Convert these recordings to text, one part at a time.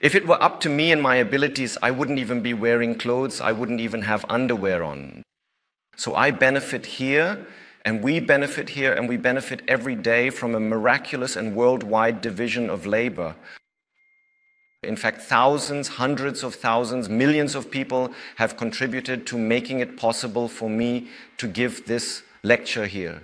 If it were up to me and my abilities, I wouldn't even be wearing clothes, I wouldn't even have underwear on. So I benefit here, and we benefit here, and we benefit every day from a miraculous and worldwide division of labor. In fact, thousands, hundreds of thousands, millions of people have contributed to making it possible for me to give this lecture here.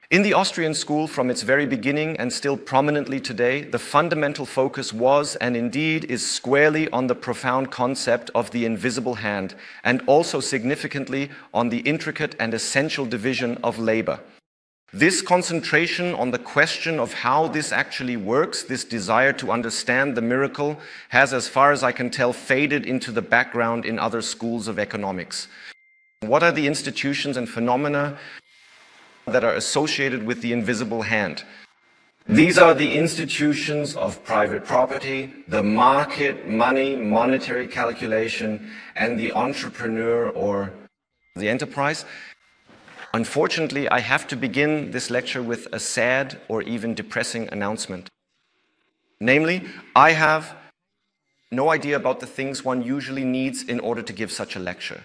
In the Austrian school, from its very beginning and still prominently today, the fundamental focus was and indeed is squarely on the profound concept of the invisible hand, and also significantly on the intricate and essential division of labor. This concentration on the question of how this actually works, this desire to understand the miracle, has, as far as I can tell, faded into the background in other schools of economics. What are the institutions and phenomena that are associated with the invisible hand? These are the institutions of private property, the market, money, monetary calculation, and the entrepreneur or the enterprise. Unfortunately, I have to begin this lecture with a sad or even depressing announcement. Namely, I have no idea about the things one usually needs in order to give such a lecture.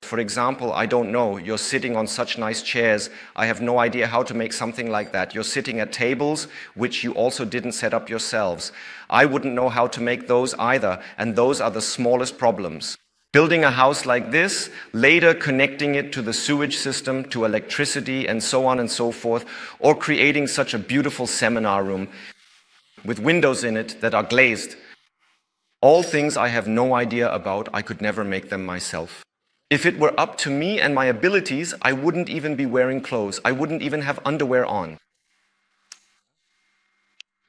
For example, I don't know, you're sitting on such nice chairs, I have no idea how to make something like that. You're sitting at tables which you also didn't set up yourselves. I wouldn't know how to make those either, and those are the smallest problems. Building a house like this, later connecting it to the sewage system, to electricity, and so on and so forth, or creating such a beautiful seminar room with windows in it that are glazed. All things I have no idea about, I could never make them myself. If it were up to me and my abilities, I wouldn't even be wearing clothes. I wouldn't even have underwear on.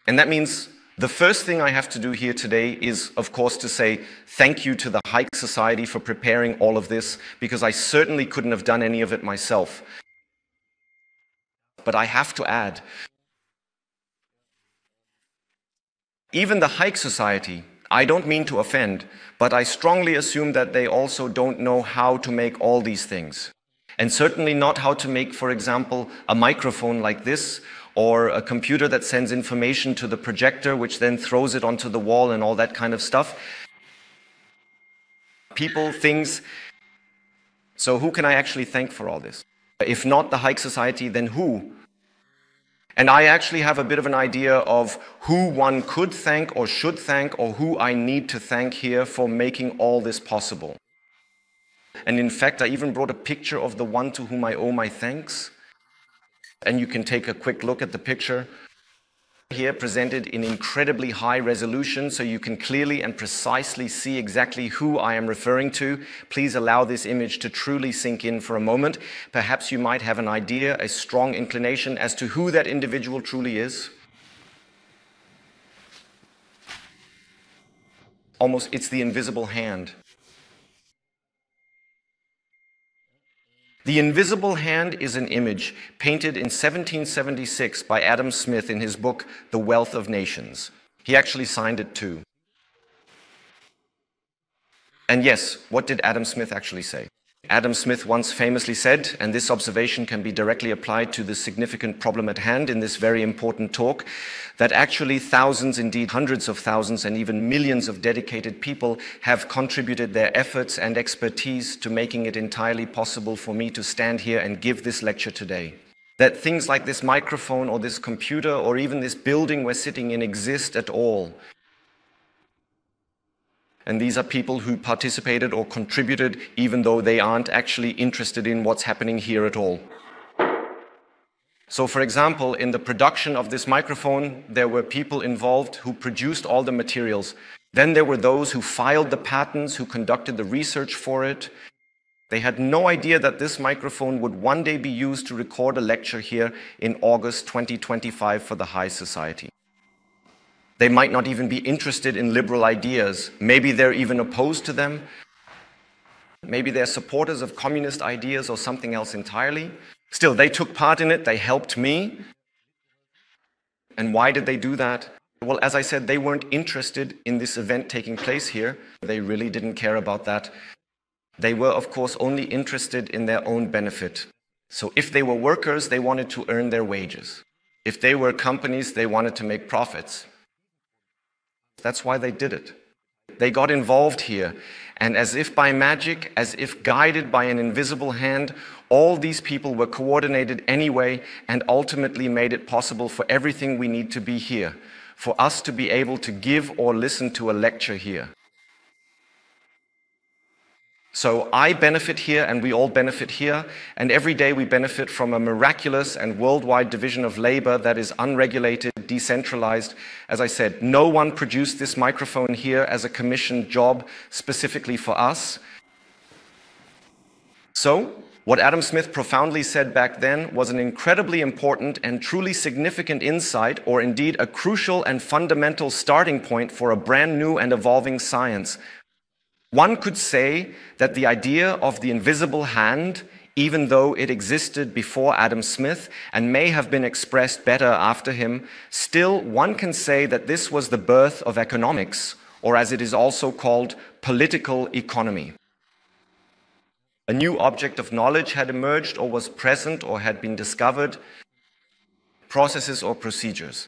And that means the first thing I have to do here today is, of course, to say thank you to the Hayek Society for preparing all of this, because I certainly couldn't have done any of it myself. But I have to add, even the Hayek Society, I don't mean to offend, but I strongly assume that they also don't know how to make all these things. And certainly not how to make, for example, a microphone like this, or a computer that sends information to the projector, which then throws it onto the wall and all that kind of stuff. People, things. So who can I actually thank for all this? If not the Hayek Society, then who? And I actually have a bit of an idea of who one could thank or should thank, or who I need to thank here for making all this possible. And in fact, I even brought a picture of the one to whom I owe my thanks. And you can take a quick look at the picture here, presented in incredibly high resolution, so you can clearly and precisely see exactly who I am referring to. Please allow this image to truly sink in for a moment. Perhaps you might have an idea, a strong inclination as to who that individual truly is. Almost, it's the invisible hand. The invisible hand is an image painted in 1776 by Adam Smith in his book, The Wealth of Nations. He actually signed it too. And yes, what did Adam Smith actually say? Adam Smith once famously said, and this observation can be directly applied to the significant problem at hand in this very important talk, that actually thousands, indeed hundreds of thousands and even millions of dedicated people have contributed their efforts and expertise to making it entirely possible for me to stand here and give this lecture today. That things like this microphone or this computer or even this building we're sitting in exist at all. And these are people who participated or contributed even though they aren't actually interested in what's happening here at all. So for example, in the production of this microphone, there were people involved who produced all the materials. Then there were those who filed the patents, who conducted the research for it. They had no idea that this microphone would one day be used to record a lecture here in August 2025 for the Hayek Society. They might not even be interested in liberal ideas. Maybe they're even opposed to them. Maybe they're supporters of communist ideas or something else entirely. Still, they took part in it, they helped me. And why did they do that? Well, as I said, they weren't interested in this event taking place here. They really didn't care about that. They were, of course, only interested in their own benefit. So if they were workers, they wanted to earn their wages. If they were companies, they wanted to make profits. That's why they did it. They got involved here, and as if by magic, as if guided by an invisible hand, all these people were coordinated anyway and ultimately made it possible for everything we need to be here, for us to be able to give or listen to a lecture here. So I benefit here and we all benefit here, and every day we benefit from a miraculous and worldwide division of labor that is unregulated, decentralized. As I said, no one produced this microphone here as a commissioned job specifically for us. So, what Adam Smith profoundly said back then was an incredibly important and truly significant insight, or indeed a crucial and fundamental starting point for a brand new and evolving science. One could say that the idea of the invisible hand, even though it existed before Adam Smith and may have been expressed better after him, still one can say that this was the birth of economics, or as it is also called, political economy. A new object of knowledge had emerged or was present or had been discovered, processes or procedures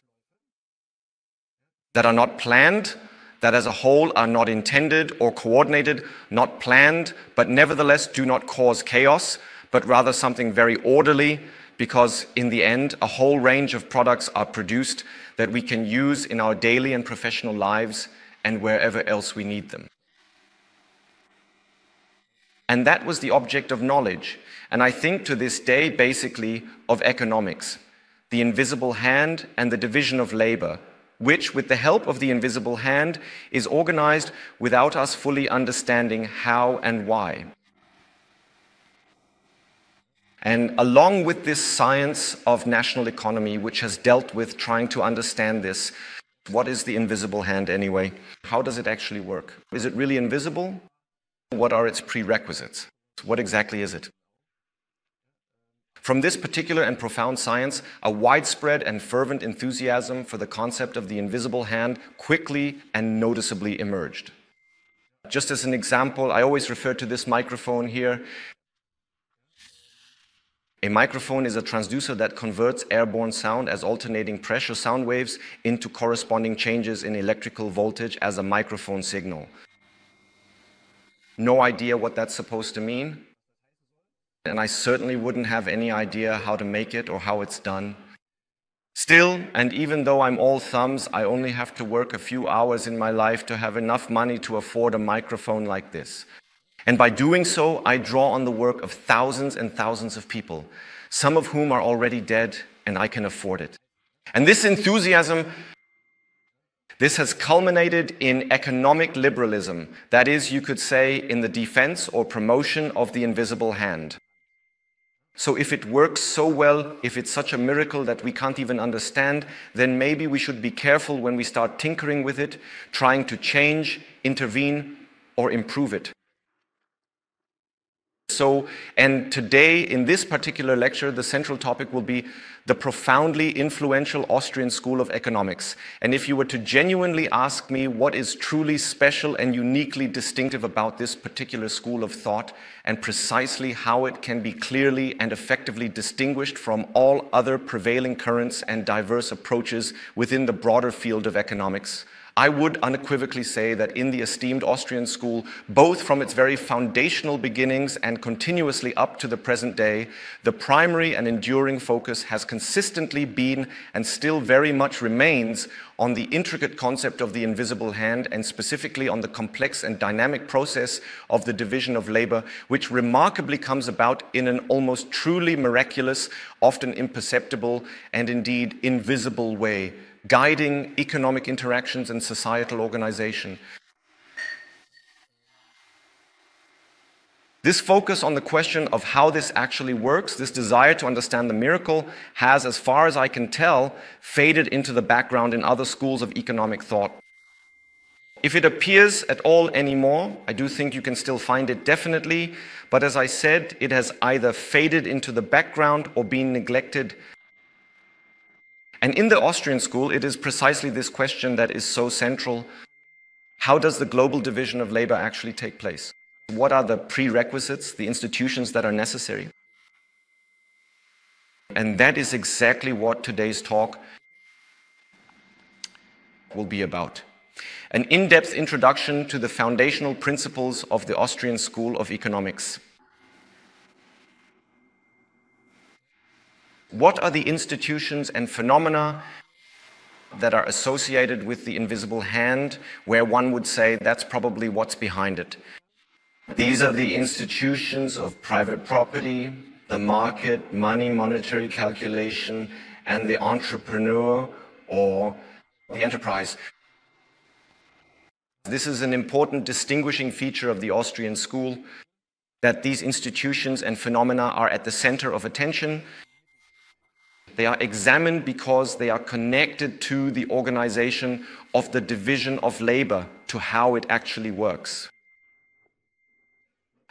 that are not planned, that as a whole are not intended or coordinated, not planned, but nevertheless do not cause chaos, but rather something very orderly, because in the end, a whole range of products are produced that we can use in our daily and professional lives and wherever else we need them. And that was the object of knowledge, and I think to this day, basically, of economics, the invisible hand and the division of labor, which, with the help of the invisible hand, is organized without us fully understanding how and why. And along with this science of national economy, which has dealt with trying to understand this, what is the invisible hand anyway? How does it actually work? Is it really invisible? What are its prerequisites? What exactly is it? From this particular and profound science, a widespread and fervent enthusiasm for the concept of the invisible hand quickly and noticeably emerged. Just as an example, I always refer to this microphone here. A microphone is a transducer that converts airborne sound as alternating pressure sound waves into corresponding changes in electrical voltage as a microphone signal. No idea what that's supposed to mean. And I certainly wouldn't have any idea how to make it or how it's done. Still, and even though I'm all thumbs, I only have to work a few hours in my life to have enough money to afford a microphone like this. And by doing so, I draw on the work of thousands and thousands of people, some of whom are already dead, and I can afford it. And this enthusiasm, this has culminated in economic liberalism. That is, you could say, in the defense or promotion of the invisible hand. So if it works so well, if it's such a miracle that we can't even understand, then maybe we should be careful when we start tinkering with it, trying to change, intervene, or improve it. So, and today, in this particular lecture, the central topic will be the profoundly influential Austrian School of Economics. And if you were to genuinely ask me what is truly special and uniquely distinctive about this particular school of thought, and precisely how it can be clearly and effectively distinguished from all other prevailing currents and diverse approaches within the broader field of economics, I would unequivocally say that in the esteemed Austrian school, both from its very foundational beginnings and continuously up to the present day, the primary and enduring focus has consistently been and still very much remains on the intricate concept of the invisible hand, and specifically on the complex and dynamic process of the division of labor, which remarkably comes about in an almost truly miraculous, often imperceptible, and indeed invisible way, guiding economic interactions and societal organization. This focus on the question of how this actually works, this desire to understand the miracle, has, as far as I can tell, faded into the background in other schools of economic thought. If it appears at all anymore, I do think you can still find it definitely, but as I said, it has either faded into the background or been neglected. And in the Austrian school, it is precisely this question that is so central. How does the global division of labor actually take place? What are the prerequisites, the institutions that are necessary? And that is exactly what today's talk will be about. An in-depth introduction to the foundational principles of the Austrian School of Economics. What are the institutions and phenomena that are associated with the invisible hand, where one would say that's probably what's behind it? These are the institutions of private property, the market, money, monetary calculation, and the entrepreneur or the enterprise. This is an important distinguishing feature of the Austrian school, that these institutions and phenomena are at the center of attention. They are examined because they are connected to the organization of the division of labor, to how it actually works.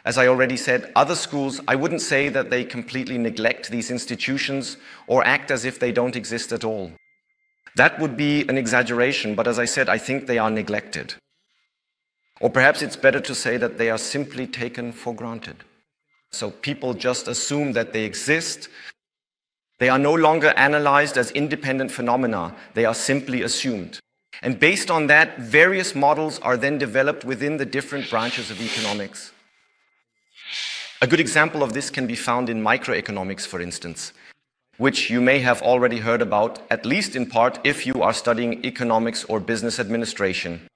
As I already said, other schools, I wouldn't say that they completely neglect these institutions or act as if they don't exist at all. That would be an exaggeration, but as I said, I think they are neglected. Or perhaps it's better to say that they are simply taken for granted. So people just assume that they exist. They are no longer analyzed as independent phenomena. They are simply assumed. And based on that, various models are then developed within the different branches of economics. A good example of this can be found in microeconomics, for instance, which you may have already heard about, at least in part, if you are studying economics or business administration.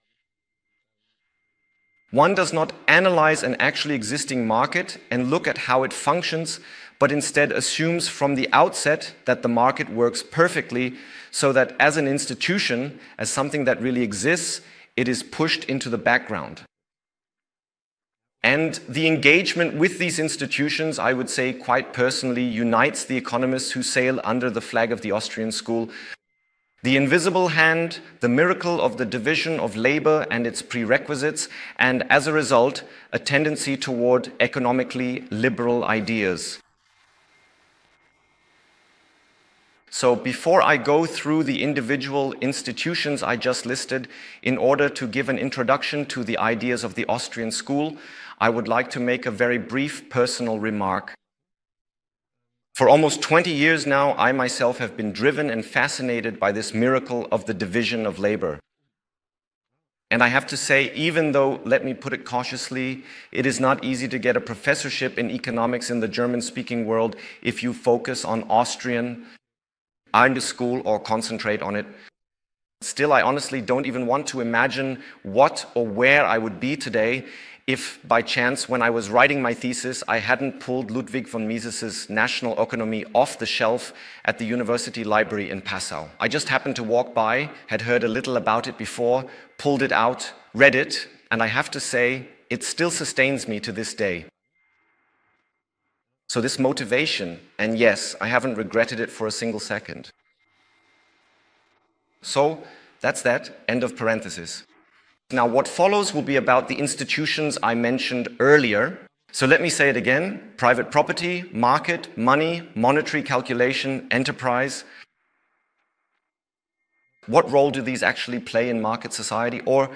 One does not analyze an actually existing market and look at how it functions, but instead assumes from the outset that the market works perfectly, so that as an institution, as something that really exists, it is pushed into the background. And the engagement with these institutions, I would say quite personally, unites the economists who sail under the flag of the Austrian school. The invisible hand, the miracle of the division of labor and its prerequisites, and as a result, a tendency toward economically liberal ideas. So before I go through the individual institutions I just listed, in order to give an introduction to the ideas of the Austrian school, I would like to make a very brief personal remark. For almost 20 years now, I myself have been driven and fascinated by this miracle of the division of labor. And I have to say, even though, let me put it cautiously, it is not easy to get a professorship in economics in the German-speaking world if you focus on Austrian, are in the school or concentrate on it. Still, I honestly don't even want to imagine what or where I would be today if by chance, when I was writing my thesis, I hadn't pulled Ludwig von Mises's National Economy off the shelf at the University Library in Passau. I just happened to walk by, had heard a little about it before, pulled it out, read it, and I have to say, it still sustains me to this day. So this motivation, and yes, I haven't regretted it for a single second. So that's that, end of parenthesis. Now, what follows will be about the institutions I mentioned earlier. So let me say it again: private property, market, money, monetary calculation, enterprise. What role do these actually play in market society or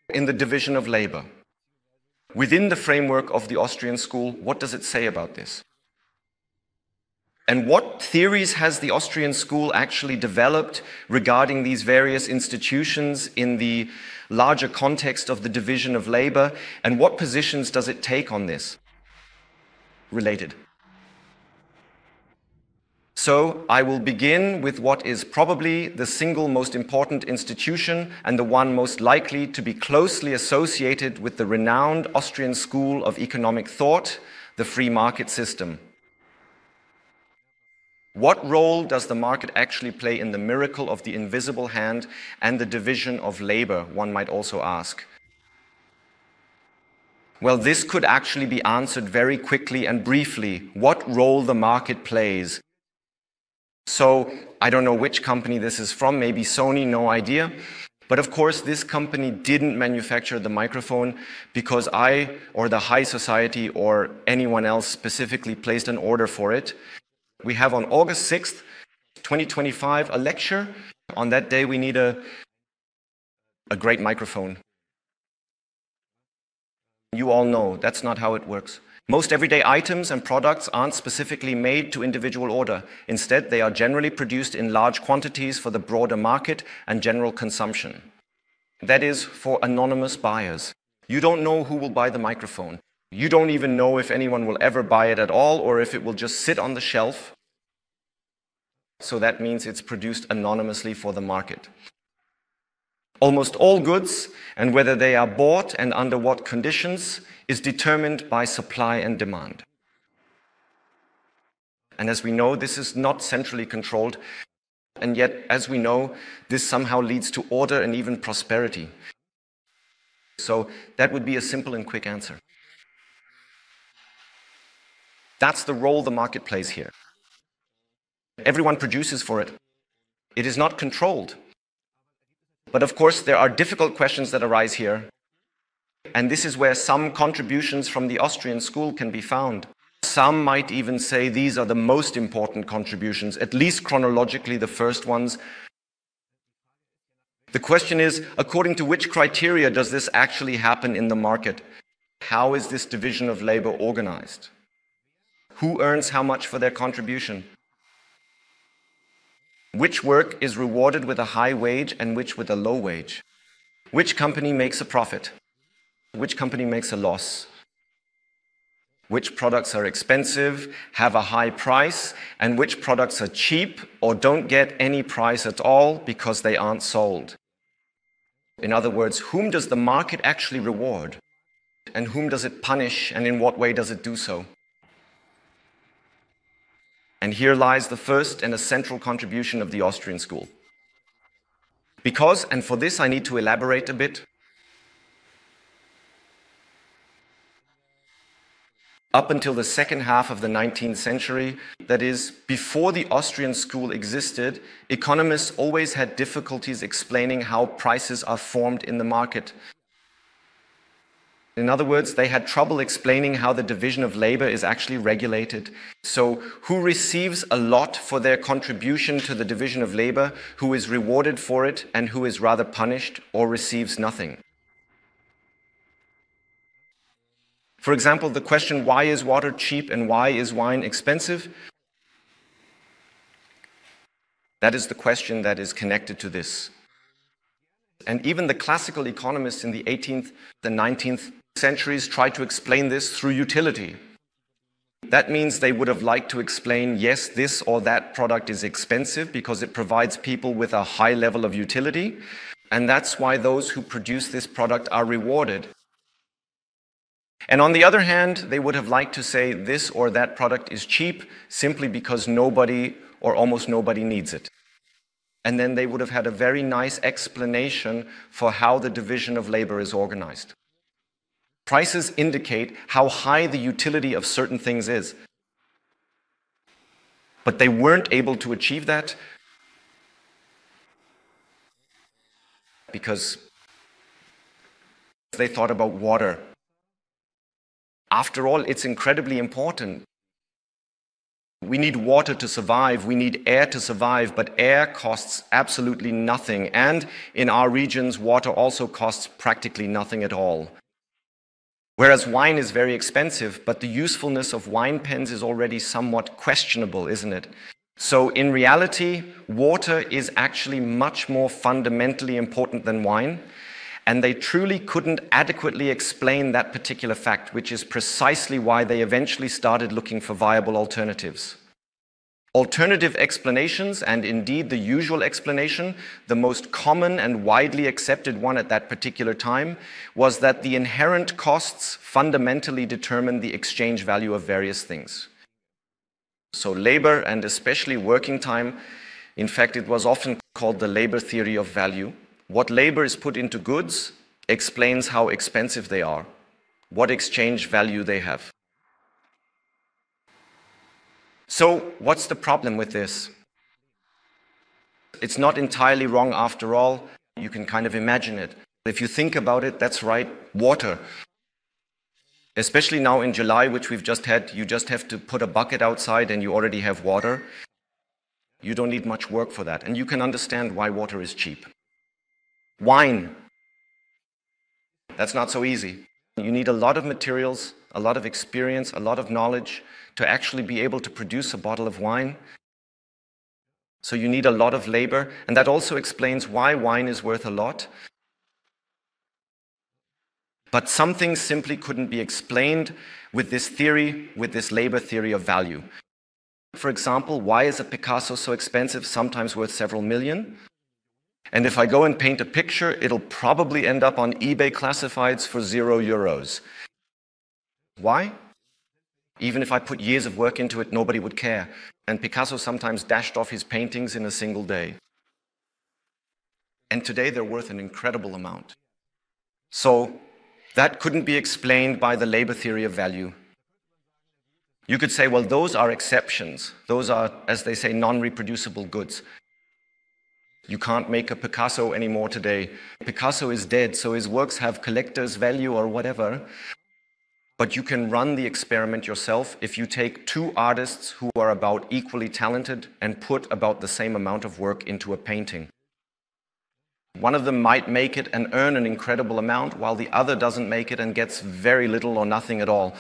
in the division of labor? Within the framework of the Austrian school, what does it say about this? And what theories has the Austrian school actually developed regarding these various institutions in the larger context of the division of labor, and what positions does it take on this? Related. So I will begin with what is probably the single most important institution and the one most likely to be closely associated with the renowned Austrian School of Economic Thought, the free market system. What role does the market actually play in the miracle of the invisible hand and the division of labor, one might also ask? Well, this could actually be answered very quickly and briefly. What role the market plays. So, I don't know which company this is from, maybe Sony, no idea. But of course, this company didn't manufacture the microphone because I, or the high society, or anyone else specifically placed an order for it. We have on August 6th, 2025, a lecture. On that day, we need a great microphone. You all know that's not how it works. Most everyday items and products aren't specifically made to individual order. Instead, they are generally produced in large quantities for the broader market and general consumption. that is for anonymous buyers. You don't know who will buy the microphone. You don't even know if anyone will ever buy it at all or if it will just sit on the shelf. So that means it's produced anonymously for the market. Almost all goods, and whether they are bought and under what conditions, is determined by supply and demand. And as we know, this is not centrally controlled. And yet, as we know, this somehow leads to order and even prosperity. So that would be a simple and quick answer. That's the role the market plays here. Everyone produces for it. It is not controlled. But of course, there are difficult questions that arise here. And this is where some contributions from the Austrian school can be found. Some might even say these are the most important contributions, at least chronologically the first ones. The question is, according to which criteria does this actually happen in the market? How is this division of labor organized? Who earns how much for their contribution? Which work is rewarded with a high wage and which with a low wage? Which company makes a profit? Which company makes a loss? Which products are expensive, have a high price, and which products are cheap or don't get any price at all because they aren't sold? In other words, whom does the market actually reward? And whom does it punish, and in what way does it do so? And here lies the first and a central contribution of the Austrian school. Because, and for this I need to elaborate a bit, up until the second half of the 19th century, that is, before the Austrian school existed, economists always had difficulties explaining how prices are formed in the market. In other words, they had trouble explaining how the division of labor is actually regulated. So, who receives a lot for their contribution to the division of labor, who is rewarded for it, and who is rather punished or receives nothing? For example, the question, why is water cheap and why is wine expensive? That is the question that is connected to this. And even the classical economists in the 18th and 19th centuries tried to explain this through utility. That means they would have liked to explain, yes, this or that product is expensive because it provides people with a high level of utility, and that's why those who produce this product are rewarded. And on the other hand, they would have liked to say this or that product is cheap simply because nobody or almost nobody needs it. And then they would have had a very nice explanation for how the division of labor is organized. Prices indicate how high the utility of certain things is. But they weren't able to achieve that because they thought about water. After all, it's incredibly important. We need water to survive, we need air to survive, but air costs absolutely nothing. And in our regions, water also costs practically nothing at all. Whereas wine is very expensive, but the usefulness of wine pens is already somewhat questionable, isn't it? So in reality, water is actually much more fundamentally important than wine. And they truly couldn't adequately explain that particular fact, which is precisely why they eventually started looking for viable alternatives. Alternative explanations, and indeed the usual explanation, the most common and widely accepted one at that particular time, was that the inherent costs fundamentally determine the exchange value of various things. So labor, and especially working time, in fact it was often called the labor theory of value. What labor is put into goods explains how expensive they are, what exchange value they have. So, what's the problem with this? It's not entirely wrong after all. You can kind of imagine it. If you think about it, that's right, water. Especially now in July, which we've just had, you just have to put a bucket outside and you already have water. You don't need much work for that. And you can understand why water is cheap. Wine. That's not so easy. You need a lot of materials, a lot of experience, a lot of knowledge to actually be able to produce a bottle of wine. So you need a lot of labor, and that also explains why wine is worth a lot. But some things simply couldn't be explained with this theory, with this labor theory of value. For example, why is a Picasso so expensive, sometimes worth several million? And if I go and paint a picture, it'll probably end up on eBay classifieds for €0. Why? Even if I put years of work into it, nobody would care. And Picasso sometimes dashed off his paintings in a single day. And today they're worth an incredible amount. So that couldn't be explained by the labor theory of value. You could say, well, those are exceptions. Those are, as they say, non-reproducible goods. You can't make a Picasso anymore today. Picasso is dead, so his works have collector's value or whatever. But you can run the experiment yourself if you take two artists who are about equally talented and put about the same amount of work into a painting. One of them might make it and earn an incredible amount, while the other doesn't make it and gets very little or nothing at all.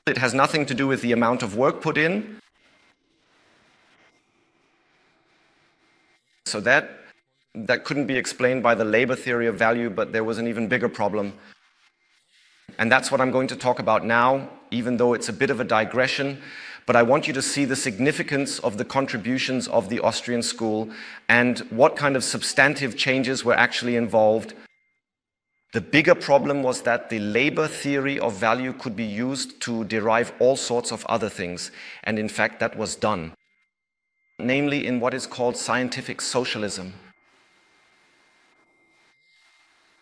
It has nothing to do with the amount of work put in. So that couldn't be explained by the labor theory of value, but there was an even bigger problem. And that's what I'm going to talk about now, even though it's a bit of a digression. But I want you to see the significance of the contributions of the Austrian school and what kind of substantive changes were actually involved. The bigger problem was that the labor theory of value could be used to derive all sorts of other things. And in fact, that was done, namely in what is called scientific socialism.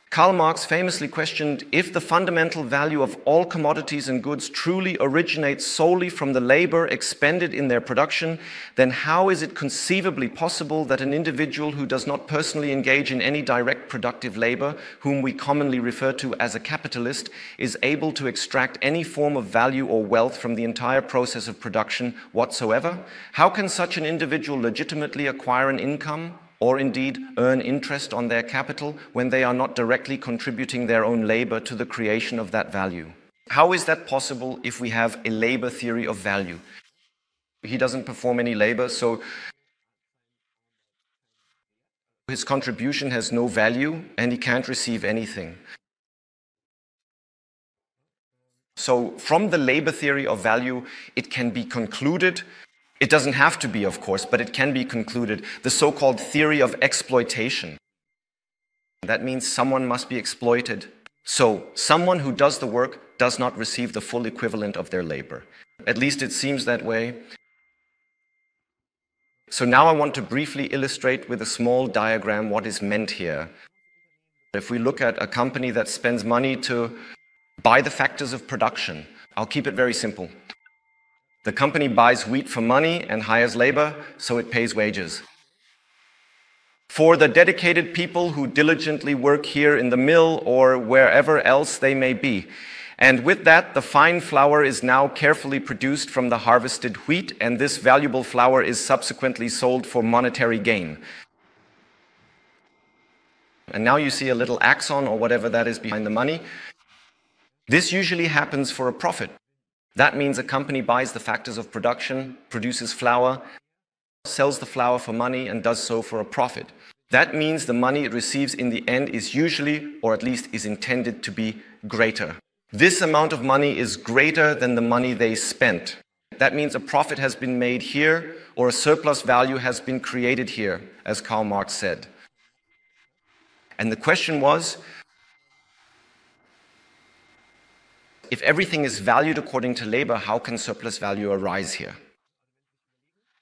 Karl Marx famously questioned, if the fundamental value of all commodities and goods truly originates solely from the labor expended in their production, then how is it conceivably possible that an individual who does not personally engage in any direct productive labor, whom we commonly refer to as a capitalist, is able to extract any form of value or wealth from the entire process of production whatsoever? How can such an individual legitimately acquire an income, or indeed earn interest on their capital, when they are not directly contributing their own labor to the creation of that value? How is that possible if we have a labor theory of value? He doesn't perform any labor, so his contribution has no value and he can't receive anything. So from the labor theory of value, it can be concluded. It doesn't have to be, of course, but it can be concluded, the so-called theory of exploitation. That means someone must be exploited. So someone who does the work does not receive the full equivalent of their labor. At least it seems that way. So now I want to briefly illustrate with a small diagram what is meant here. If we look at a company that spends money to buy the factors of production, I'll keep it very simple. The company buys wheat for money and hires labor, so it pays wages. For the dedicated people who diligently work here in the mill or wherever else they may be. And with that, the fine flour is now carefully produced from the harvested wheat, and this valuable flour is subsequently sold for monetary gain. And now you see a little axon or whatever that is behind the money. This usually happens for a profit. That means a company buys the factors of production, produces flour, sells the flour for money, and does so for a profit. That means the money it receives in the end is usually, or at least is intended to be, greater. This amount of money is greater than the money they spent. That means a profit has been made here, or a surplus value has been created here, as Karl Marx said. And the question was, if everything is valued according to labor, how can surplus value arise here?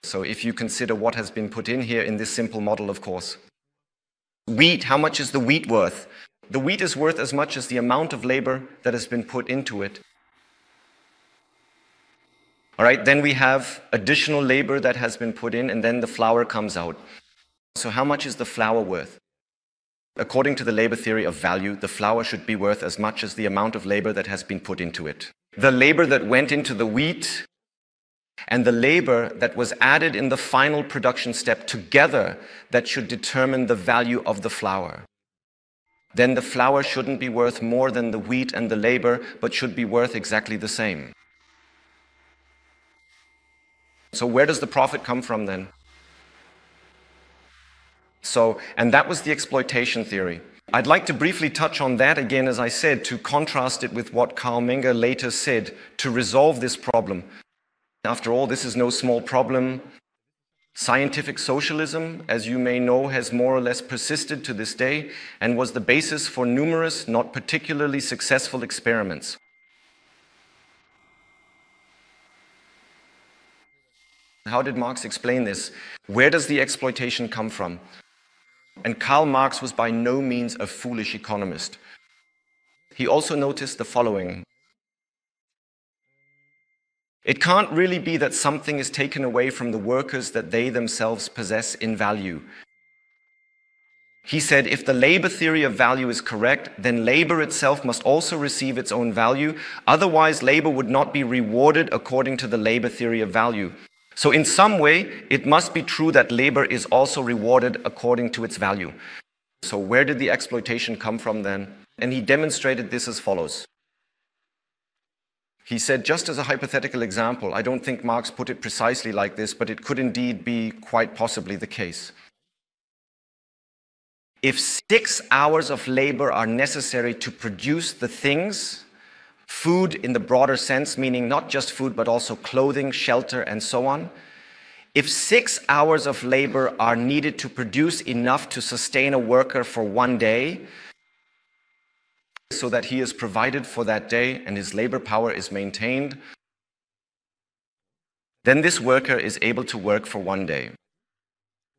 So if you consider what has been put in here in this simple model, of course. Wheat, how much is the wheat worth? The wheat is worth as much as the amount of labor that has been put into it. All right, then we have additional labor that has been put in, and then the flour comes out. So how much is the flour worth? According to the labor theory of value, the flour should be worth as much as the amount of labor that has been put into it. The labor that went into the wheat and the labor that was added in the final production step together, that should determine the value of the flour. Then the flour shouldn't be worth more than the wheat and the labor, but should be worth exactly the same. So where does the profit come from then? And that was the exploitation theory. I'd like to briefly touch on that again, as I said, to contrast it with what Karl Menger later said to resolve this problem. After all, this is no small problem. Scientific socialism, as you may know, has more or less persisted to this day and was the basis for numerous, not particularly successful experiments. How did Marx explain this? Where does the exploitation come from? And Karl Marx was by no means a foolish economist. He also noticed the following. It can't really be that something is taken away from the workers that they themselves possess in value. He said, if the labor theory of value is correct, then labor itself must also receive its own value. Otherwise, labor would not be rewarded according to the labor theory of value. So in some way, it must be true that labor is also rewarded according to its value. So where did the exploitation come from then? And he demonstrated this as follows. He said, just as a hypothetical example, I don't think Marx put it precisely like this, but it could indeed be quite possibly the case. If 6 hours of labor are necessary to produce the things, food in the broader sense, meaning not just food, but also clothing, shelter, and so on, if 6 hours of labor are needed to produce enough to sustain a worker for one day, so that he is provided for that day and his labor power is maintained, then this worker is able to work for one day.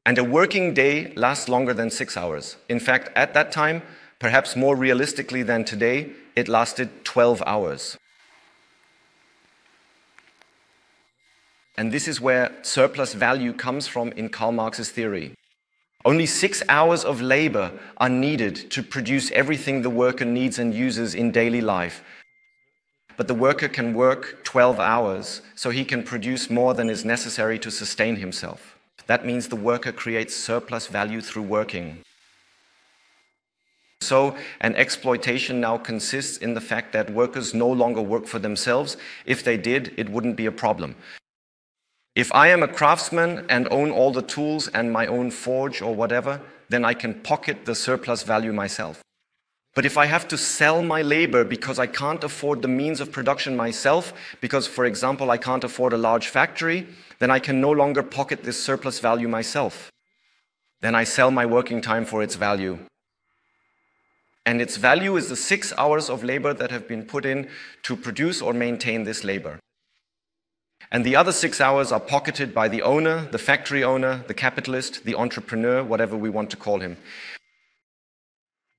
And a working day lasts longer than 6 hours. In fact, at that time, perhaps more realistically than today, it lasted 12 hours. And this is where surplus value comes from in Karl Marx's theory. Only 6 hours of labor are needed to produce everything the worker needs and uses in daily life. But the worker can work 12 hours, so he can produce more than is necessary to sustain himself. That means the worker creates surplus value through working. So an exploitation now consists in the fact that workers no longer work for themselves. If they did, it wouldn't be a problem. If I am a craftsman and own all the tools and my own forge or whatever, then I can pocket the surplus value myself. But if I have to sell my labor because I can't afford the means of production myself, because, for example, I can't afford a large factory, then I can no longer pocket this surplus value myself. Then I sell my working time for its value. And its value is the 6 hours of labor that have been put in to produce or maintain this labor. And the other 6 hours are pocketed by the owner, the factory owner, the capitalist, the entrepreneur, whatever we want to call him.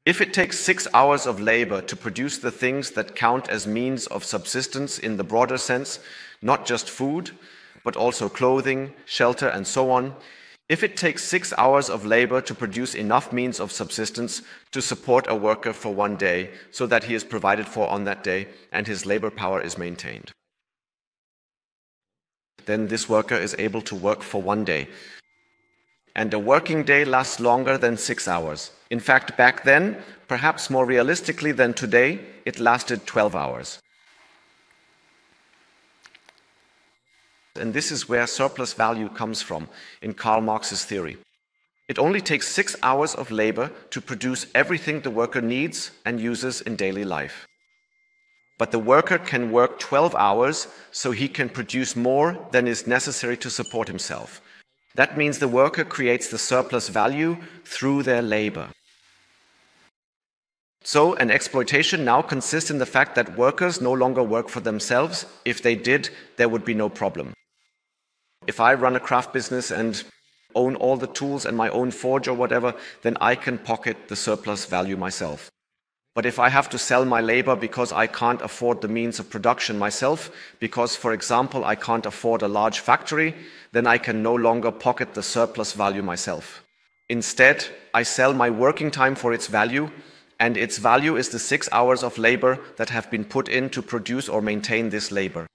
If it takes 6 hours of labor to produce the things that count as means of subsistence in the broader sense, not just food, but also clothing, shelter, and so on, if it takes 6 hours of labor to produce enough means of subsistence to support a worker for one day so that he is provided for on that day and his labor power is maintained, then this worker is able to work for one day. And a working day lasts longer than 6 hours. In fact, back then, perhaps more realistically than today, it lasted 12 hours. And this is where surplus value comes from in Karl Marx's theory. It only takes 6 hours of labor to produce everything the worker needs and uses in daily life. But the worker can work 12 hours so he can produce more than is necessary to support himself. That means the worker creates the surplus value through their labor. So an exploitation now consists in the fact that workers no longer work for themselves. If they did, there would be no problem. If I run a craft business and own all the tools and my own forge or whatever, then I can pocket the surplus value myself. But if I have to sell my labor because I can't afford the means of production myself, because, for example, I can't afford a large factory, then I can no longer pocket the surplus value myself. Instead, I sell my working time for its value, and its value is the 6 hours of labor that have been put in to produce or maintain this labor.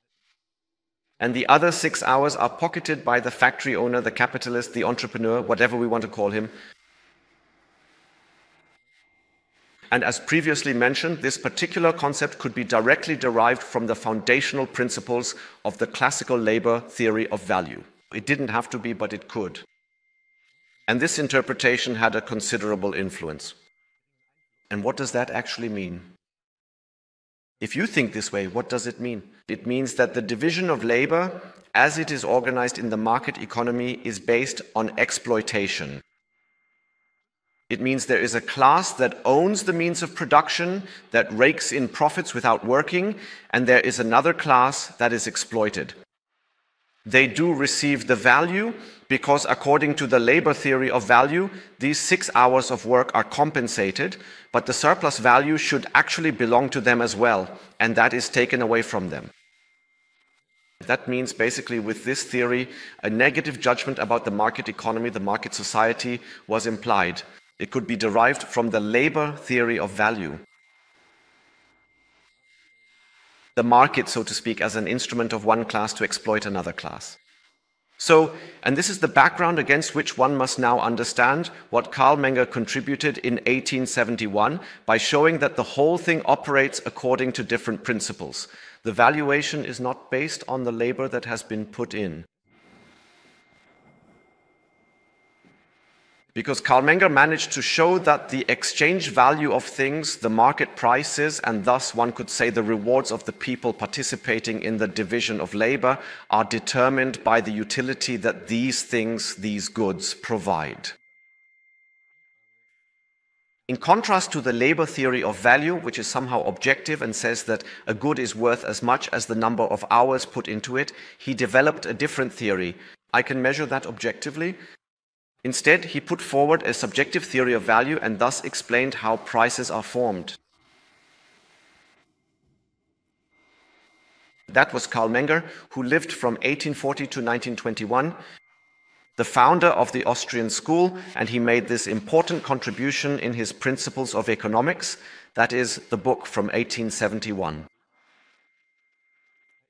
And the other 6 hours are pocketed by the factory owner, the capitalist, the entrepreneur, whatever we want to call him. And as previously mentioned, this particular concept could be directly derived from the foundational principles of the classical labor theory of value. It didn't have to be, but it could. And this interpretation had a considerable influence. And what does that actually mean? If you think this way, what does it mean? It means that the division of labor, as it is organized in the market economy, is based on exploitation. It means there is a class that owns the means of production, that rakes in profits without working, and there is another class that is exploited. They do receive the value because, according to the labor theory of value, these 6 hours of work are compensated, but the surplus value should actually belong to them as well, and that is taken away from them. That means basically with this theory, a negative judgment about the market economy, the market society, was implied. It could be derived from the labor theory of value. The market, so to speak, as an instrument of one class to exploit another class. So, and this is the background against which one must now understand what Carl Menger contributed in 1871 by showing that the whole thing operates according to different principles. The valuation is not based on the labor that has been put in. Because Carl Menger managed to show that the exchange value of things, the market prices, and thus one could say the rewards of the people participating in the division of labor are determined by the utility that these things, these goods, provide. In contrast to the labor theory of value, which is somehow objective and says that a good is worth as much as the number of hours put into it, he developed a different theory. I can measure that objectively. Instead, he put forward a subjective theory of value and thus explained how prices are formed. That was Carl Menger, who lived from 1840 to 1921, the founder of the Austrian School, and he made this important contribution in his Principles of Economics, that is, the book from 1871.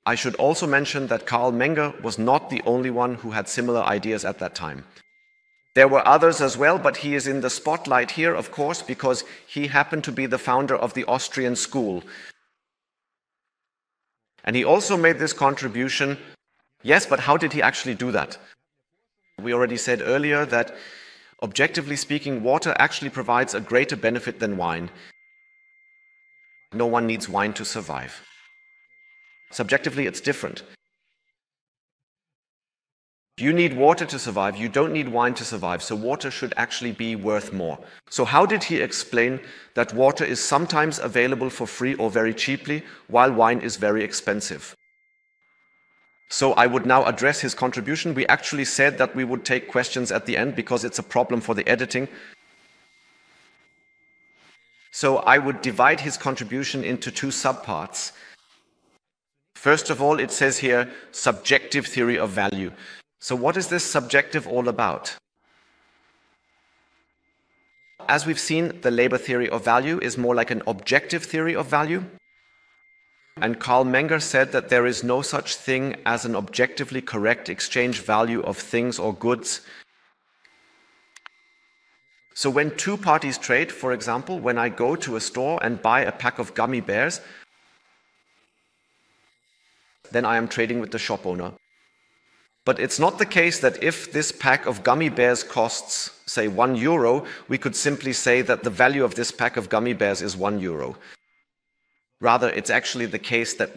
I should also mention that Carl Menger was not the only one who had similar ideas at that time. There were others as well, but he is in the spotlight here, of course, because he happened to be the founder of the Austrian School. And he also made this contribution. Yes, but how did he actually do that? We already said earlier that, objectively speaking, water actually provides a greater benefit than wine. No one needs wine to survive. Subjectively, it's different. You need water to survive, you don't need wine to survive, so water should actually be worth more. So how did he explain that water is sometimes available for free or very cheaply, while wine is very expensive? So I would now address his contribution. We actually said that we would take questions at the end because it's a problem for the editing. So I would divide his contribution into two subparts. First of all, it says here, subjective theory of value. So what is this subjective all about? As we've seen, the labor theory of value is more like an objective theory of value. And Carl Menger said that there is no such thing as an objectively correct exchange value of things or goods. So when two parties trade, for example, when I go to a store and buy a pack of gummy bears, then I am trading with the shop owner. But it's not the case that if this pack of gummy bears costs, say, €1, we could simply say that the value of this pack of gummy bears is €1. Rather, it's actually the case that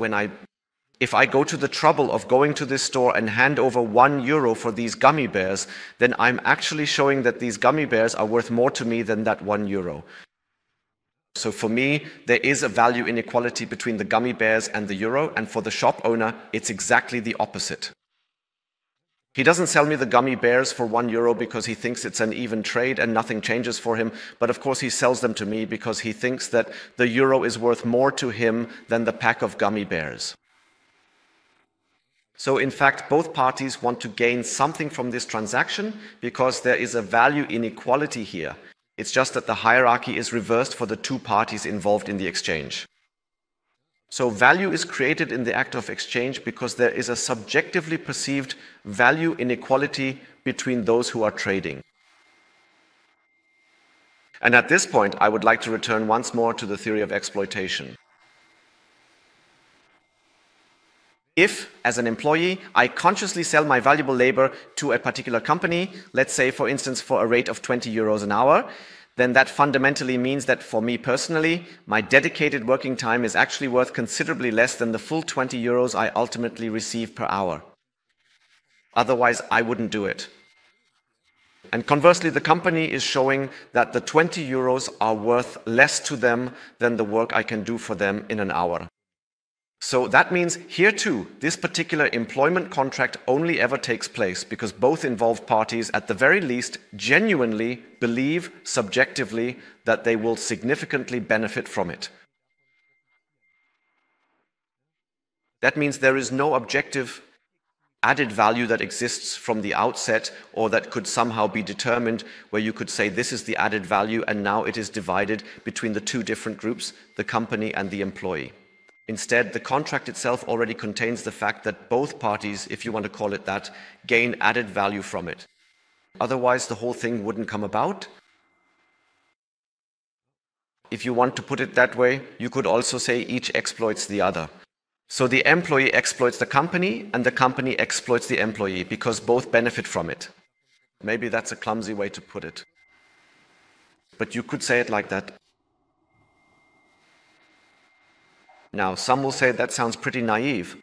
if I go to the trouble of going to this store and hand over €1 for these gummy bears, then I'm actually showing that these gummy bears are worth more to me than that €1. So for me, there is a value inequality between the gummy bears and the euro, and for the shop owner, it's exactly the opposite. He doesn't sell me the gummy bears for €1 because he thinks it's an even trade and nothing changes for him, but of course he sells them to me because he thinks that the euro is worth more to him than the pack of gummy bears. So in fact, both parties want to gain something from this transaction because there is a value inequality here. It's just that the hierarchy is reversed for the two parties involved in the exchange. So value is created in the act of exchange because there is a subjectively perceived value inequality between those who are trading. And at this point, I would like to return once more to the theory of exploitation. If, as an employee, I consciously sell my valuable labor to a particular company, let's say, for instance, for a rate of €20 an hour, then that fundamentally means that for me personally, my dedicated working time is actually worth considerably less than the full 20 euros I ultimately receive per hour. Otherwise, I wouldn't do it. And conversely, the company is showing that the 20 euros are worth less to them than the work I can do for them in an hour. So that means here too, this particular employment contract only ever takes place because both involved parties at the very least genuinely believe subjectively that they will significantly benefit from it. That means there is no objective added value that exists from the outset or that could somehow be determined where you could say this is the added value and now it is divided between the two different groups, the company and the employee. Instead, the contract itself already contains the fact that both parties, if you want to call it that, gain added value from it. Otherwise, the whole thing wouldn't come about. If you want to put it that way, you could also say each exploits the other. So the employee exploits the company and the company exploits the employee because both benefit from it. Maybe that's a clumsy way to put it. But you could say it like that. Now, some will say that sounds pretty naive.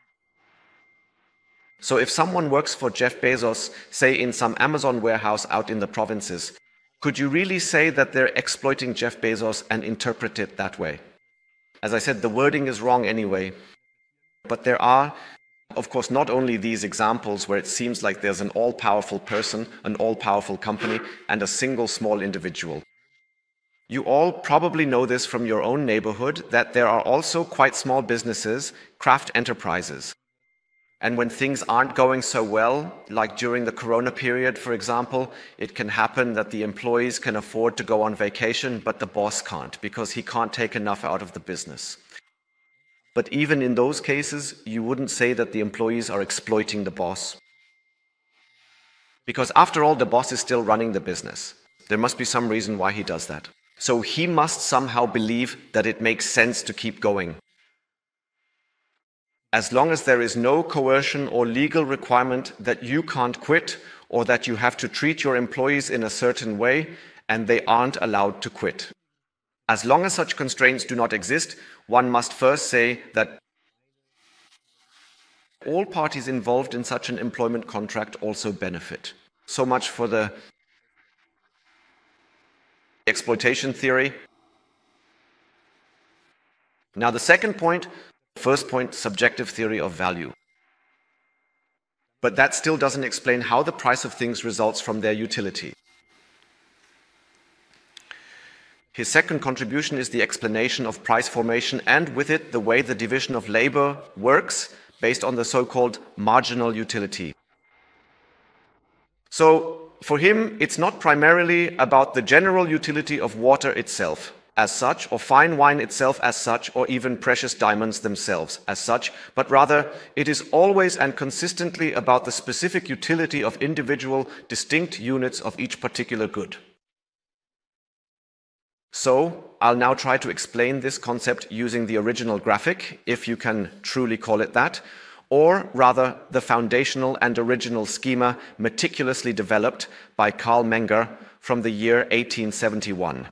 So if someone works for Jeff Bezos, say in some Amazon warehouse out in the provinces, could you really say that they're exploiting Jeff Bezos and interpret it that way? As I said, the wording is wrong anyway. But there are, of course, not only these examples where it seems like there's an all-powerful person, an all-powerful company, and a single small individual. You all probably know this from your own neighborhood, that there are also quite small businesses, craft enterprises. And when things aren't going so well, like during the Corona period, for example, it can happen that the employees can afford to go on vacation, but the boss can't, because he can't take enough out of the business. But even in those cases, you wouldn't say that the employees are exploiting the boss. Because after all, the boss is still running the business. There must be some reason why he does that. So he must somehow believe that it makes sense to keep going. As long as there is no coercion or legal requirement that you can't quit or that you have to treat your employees in a certain way and they aren't allowed to quit. As long as such constraints do not exist, one must first say that all parties involved in such an employment contract also benefit. So much for the exploitation theory. Now the second point, first point, subjective theory of value. But that still doesn't explain how the price of things results from their utility. His second contribution is the explanation of price formation and with it the way the division of labor works based on the so-called marginal utility. So for him, it's not primarily about the general utility of water itself as such, or fine wine itself as such, or even precious diamonds themselves as such, but rather it is always and consistently about the specific utility of individual distinct units of each particular good. So I'll now try to explain this concept using the original graphic, if you can truly call it that, or rather the foundational and original schema meticulously developed by Carl Menger from the year 1871.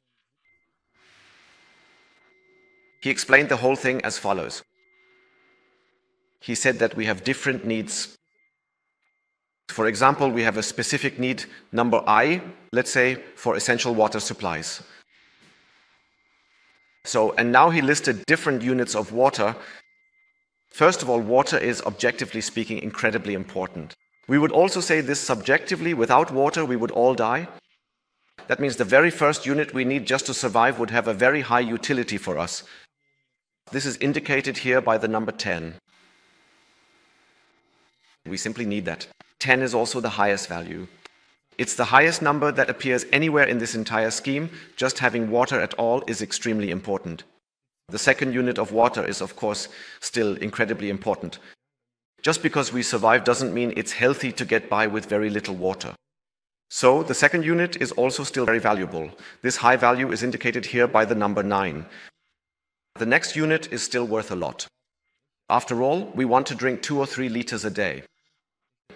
He explained the whole thing as follows. He said that we have different needs. For example, we have a specific need, number I, let's say, for essential water supplies. So, and now he listed different units of water. First of all, water is, objectively speaking, incredibly important. We would also say this subjectively, without water we would all die. That means the very first unit we need just to survive would have a very high utility for us. This is indicated here by the number 10. We simply need that. 10 is also the highest value. It's the highest number that appears anywhere in this entire scheme. Just having water at all is extremely important. The second unit of water is, of course, still incredibly important. Just because we survive doesn't mean it's healthy to get by with very little water. So the second unit is also still very valuable. This high value is indicated here by the number 9. The next unit is still worth a lot. After all, we want to drink 2 or 3 liters a day.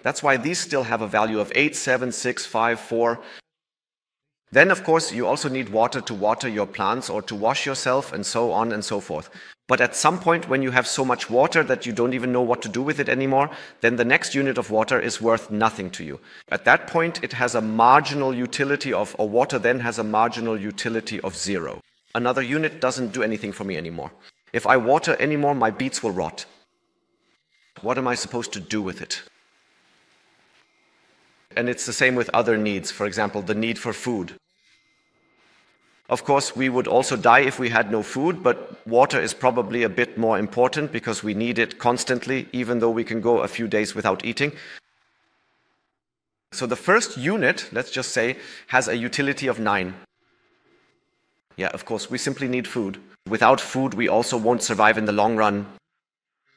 That's why these still have a value of 8, 7, 6, 5, 4. Then, of course, you also need water to water your plants or to wash yourself and so on and so forth. But at some point, when you have so much water that you don't even know what to do with it anymore, then the next unit of water is worth nothing to you. At that point, it has a marginal utility of, or water then has a marginal utility of 0. Another unit doesn't do anything for me anymore. If I water anymore, my beets will rot. What am I supposed to do with it? And it's the same with other needs, for example, the need for food. Of course, we would also die if we had no food, but water is probably a bit more important because we need it constantly, even though we can go a few days without eating. So the first unit, let's just say, has a utility of 9. Yeah, of course, we simply need food. Without food, we also won't survive in the long run.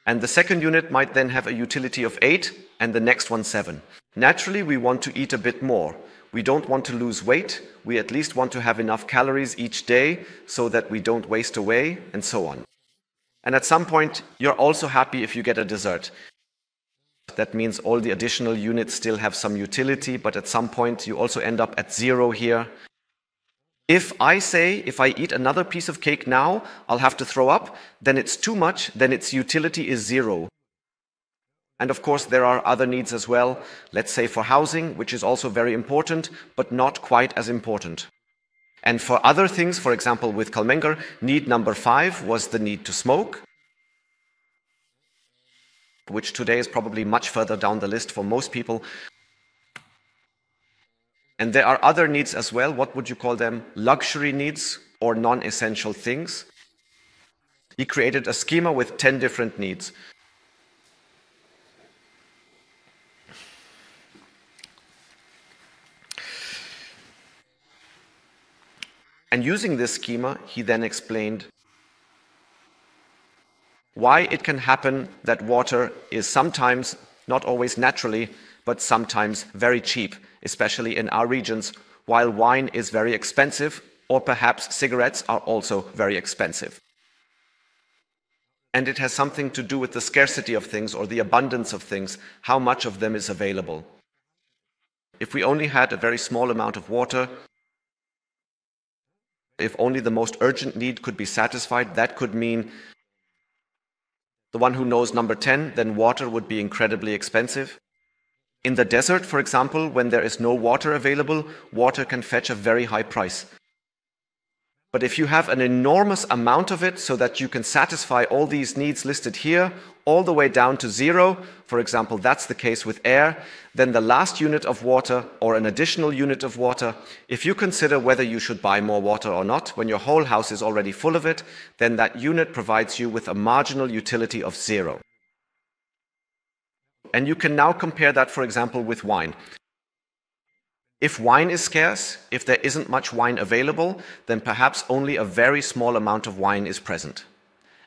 And the second unit might then have a utility of 8, and the next one 7. Naturally, we want to eat a bit more. We don't want to lose weight. We at least want to have enough calories each day so that we don't waste away, and so on. And at some point, you're also happy if you get a dessert. That means all the additional units still have some utility, but at some point, you also end up at 0 here. If I say, if I eat another piece of cake now, I'll have to throw up, then it's too much, then its utility is 0. And of course, there are other needs as well, let's say for housing, which is also very important, but not quite as important. And for other things, for example, with Kalmenger, need number 5 was the need to smoke, which today is probably much further down the list for most people. And there are other needs as well. What would you call them? Luxury needs or non-essential things. He created a schema with 10 different needs. And using this schema, he then explained why it can happen that water is sometimes, not always naturally, but sometimes very cheap, especially in our regions, while wine is very expensive, or perhaps cigarettes are also very expensive. And it has something to do with the scarcity of things or the abundance of things, how much of them is available. If we only had a very small amount of water, if only the most urgent need could be satisfied, that could mean the one who knows number 10, then water would be incredibly expensive. In the desert, for example, when there is no water available, water can fetch a very high price. But if you have an enormous amount of it so that you can satisfy all these needs listed here, all the way down to 0, for example, that's the case with air, then the last unit of water or an additional unit of water, if you consider whether you should buy more water or not, when your whole house is already full of it, then that unit provides you with a marginal utility of 0. And you can now compare that, for example, with wine. If wine is scarce, if there isn't much wine available, then perhaps only a very small amount of wine is present.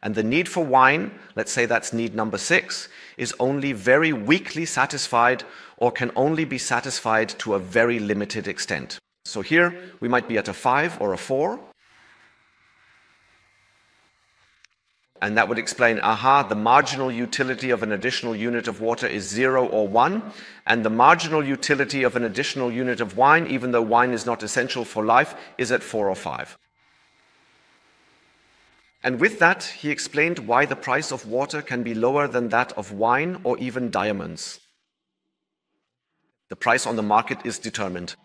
And the need for wine, let's say that's need number 6, is only very weakly satisfied or can only be satisfied to a very limited extent. So here we might be at a 5 or a 4. And that would explain, the marginal utility of an additional unit of water is 0 or 1, and the marginal utility of an additional unit of wine, even though wine is not essential for life, is at 4 or 5. And with that, he explained why the price of water can be lower than that of wine or even diamonds. The price on the market is determined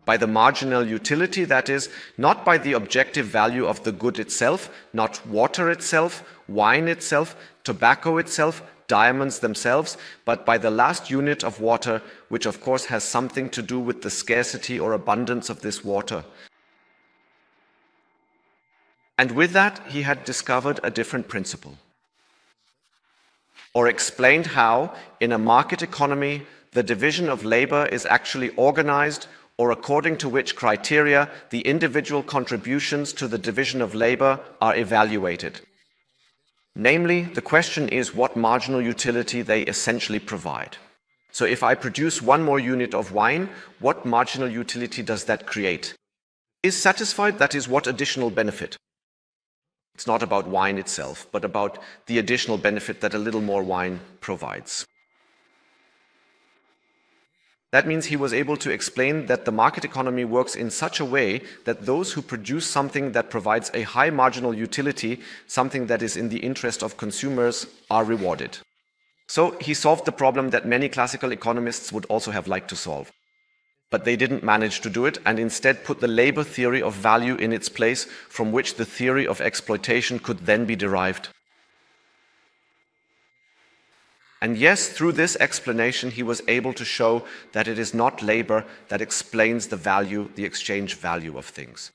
by the marginal utility, that is, not by the objective value of the good itself, not water itself, wine itself, tobacco itself, diamonds themselves, but by the last unit of water, which of course has something to do with the scarcity or abundance of this water. And with that, he had discovered a different principle, or explained how, in a market economy, the division of labor is actually organized, or according to which criteria the individual contributions to the division of labor are evaluated. Namely, the question is what marginal utility they essentially provide. So if I produce one more unit of wine, what marginal utility does that create? Is satisfied, that is, what additional benefit? It's not about wine itself, but about the additional benefit that a little more wine provides. That means he was able to explain that the market economy works in such a way that those who produce something that provides a high marginal utility, something that is in the interest of consumers, are rewarded. So he solved the problem that many classical economists would also have liked to solve. But they didn't manage to do it, and instead put the labor theory of value in its place, from which the theory of exploitation could then be derived. And yes, through this explanation, he was able to show that it is not labor that explains the value, the exchange value of things.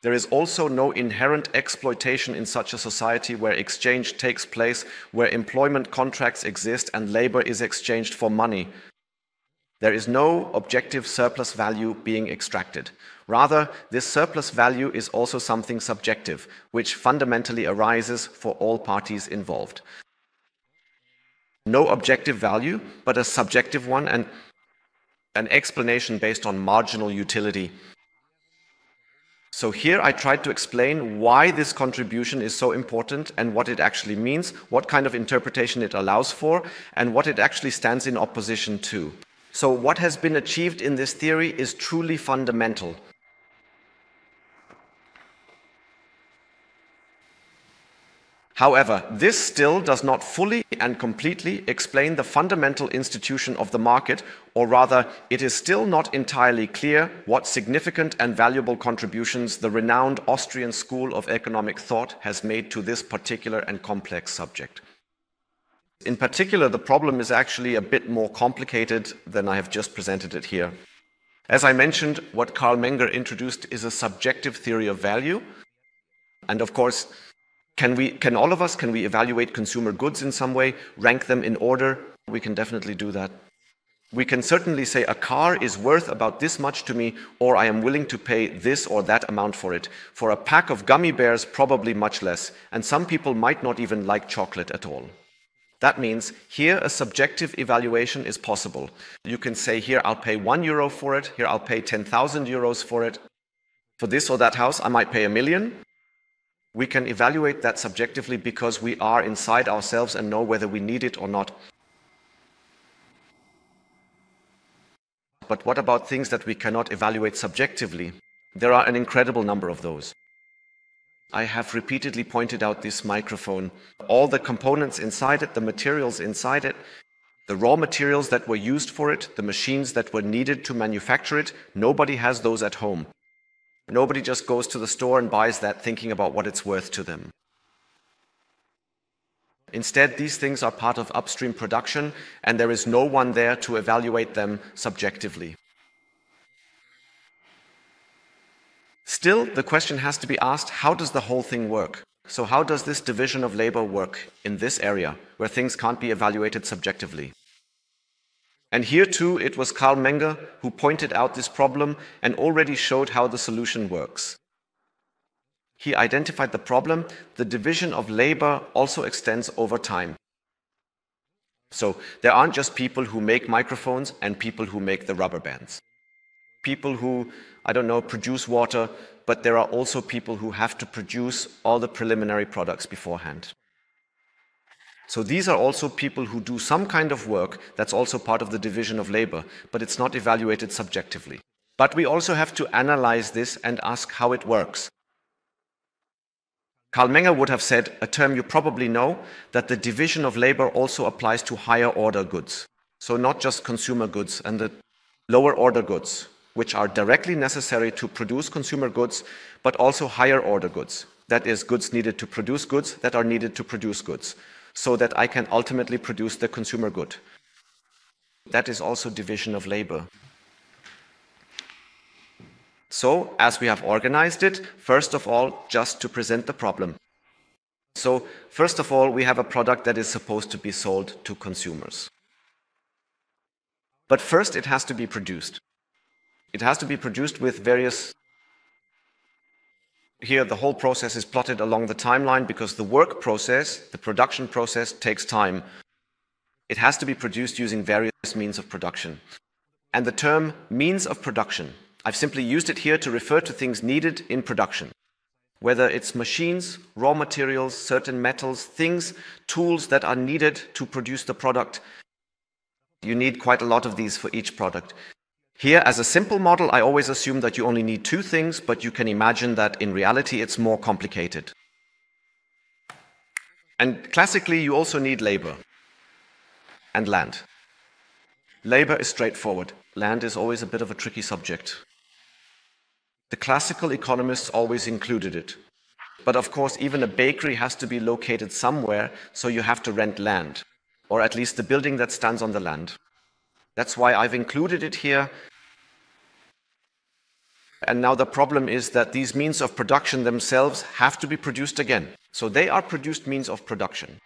There is also no inherent exploitation in such a society where exchange takes place, where employment contracts exist and labor is exchanged for money. There is no objective surplus value being extracted. Rather, this surplus value is also something subjective, which fundamentally arises for all parties involved. No objective value, but a subjective one, and an explanation based on marginal utility. So here I tried to explain why this contribution is so important and what it actually means, what kind of interpretation it allows for, and what it actually stands in opposition to. So what has been achieved in this theory is truly fundamental. However, this still does not fully and completely explain the fundamental institution of the market, or rather, it is still not entirely clear what significant and valuable contributions the renowned Austrian School of Economic Thought has made to this particular and complex subject. In particular, the problem is actually a bit more complicated than I have just presented it here. As I mentioned, what Carl Menger introduced is a subjective theory of value, and of course, can we evaluate consumer goods in some way, rank them in order? We can definitely do that. We can certainly say a car is worth about this much to me, or I am willing to pay this or that amount for it. For a pack of gummy bears, probably much less, and some people might not even like chocolate at all. That means here a subjective evaluation is possible. You can say here I'll pay €1 for it, here I'll pay 10,000 euros for it. For this or that house I might pay 1 million. We can evaluate that subjectively because we are inside ourselves and know whether we need it or not. But what about things that we cannot evaluate subjectively? There are an incredible number of those. I have repeatedly pointed out this microphone. All the components inside it, the materials inside it, the raw materials that were used for it, the machines that were needed to manufacture it, nobody has those at home. Nobody just goes to the store and buys that thinking about what it's worth to them. Instead, these things are part of upstream production, and there is no one there to evaluate them subjectively. Still, the question has to be asked, how does the whole thing work? So how does this division of labor work in this area, where things can't be evaluated subjectively? And here too, it was Carl Menger who pointed out this problem and already showed how the solution works. He identified the problem. The division of labor also extends over time. So there aren't just people who make microphones and people who make the rubber bands. People who, produce water, but there are also people who have to produce all the preliminary products beforehand. So these are also people who do some kind of work that's also part of the division of labor, but it's not evaluated subjectively. But we also have to analyze this and ask how it works. Carl Menger would have said, a term you probably know, that the division of labor also applies to higher order goods. So not just consumer goods and the lower order goods, which are directly necessary to produce consumer goods, but also higher order goods. That is, goods needed to produce goods that are needed to produce goods, so that I can ultimately produce the consumer good. That is also division of labor. So, as we have organized it, first of all, just to present the problem. So, first of all, we have a product that is supposed to be sold to consumers. But first, it has to be produced. It has to be produced with various... Here, the whole process is plotted along the timeline because the work process, the production process, takes time. It has to be produced using various means of production. And the term means of production, I've simply used it here to refer to things needed in production. Whether it's machines, raw materials, certain metals, things, tools that are needed to produce the product. You need quite a lot of these for each product. Here, as a simple model, I always assume that you only need two things, but you can imagine that in reality it's more complicated. And classically, you also need labor and land. Labor is straightforward. Land is always a bit of a tricky subject. The classical economists always included it. But of course, even a bakery has to be located somewhere, so you have to rent land, or at least the building that stands on the land. That's why I've included it here. And now the problem is that these means of production themselves have to be produced again. So they are produced means of production.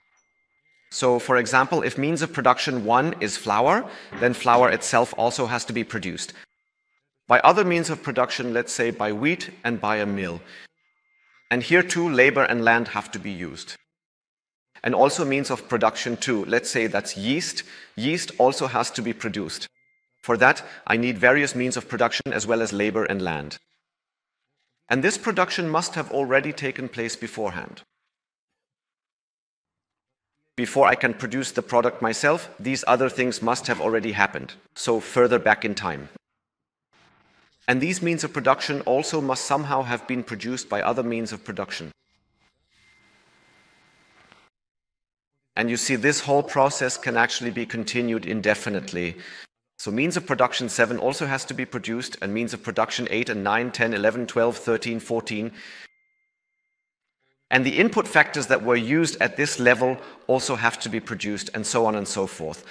So for example, if means of production 1 is flour, then flour itself also has to be produced. By other means of production, let's say by wheat and by a mill. And here too, labor and land have to be used. And also means of production too. Let's say that's yeast. Yeast also has to be produced. For that, I need various means of production as well as labor and land. And this production must have already taken place beforehand. Before I can produce the product myself, these other things must have already happened, so further back in time. And these means of production also must somehow have been produced by other means of production. And you see, this whole process can actually be continued indefinitely. So means of production 7 also has to be produced, and means of production 8 and 9, 10, 11, 12, 13, 14. And the input factors that were used at this level also have to be produced, and so on and so forth.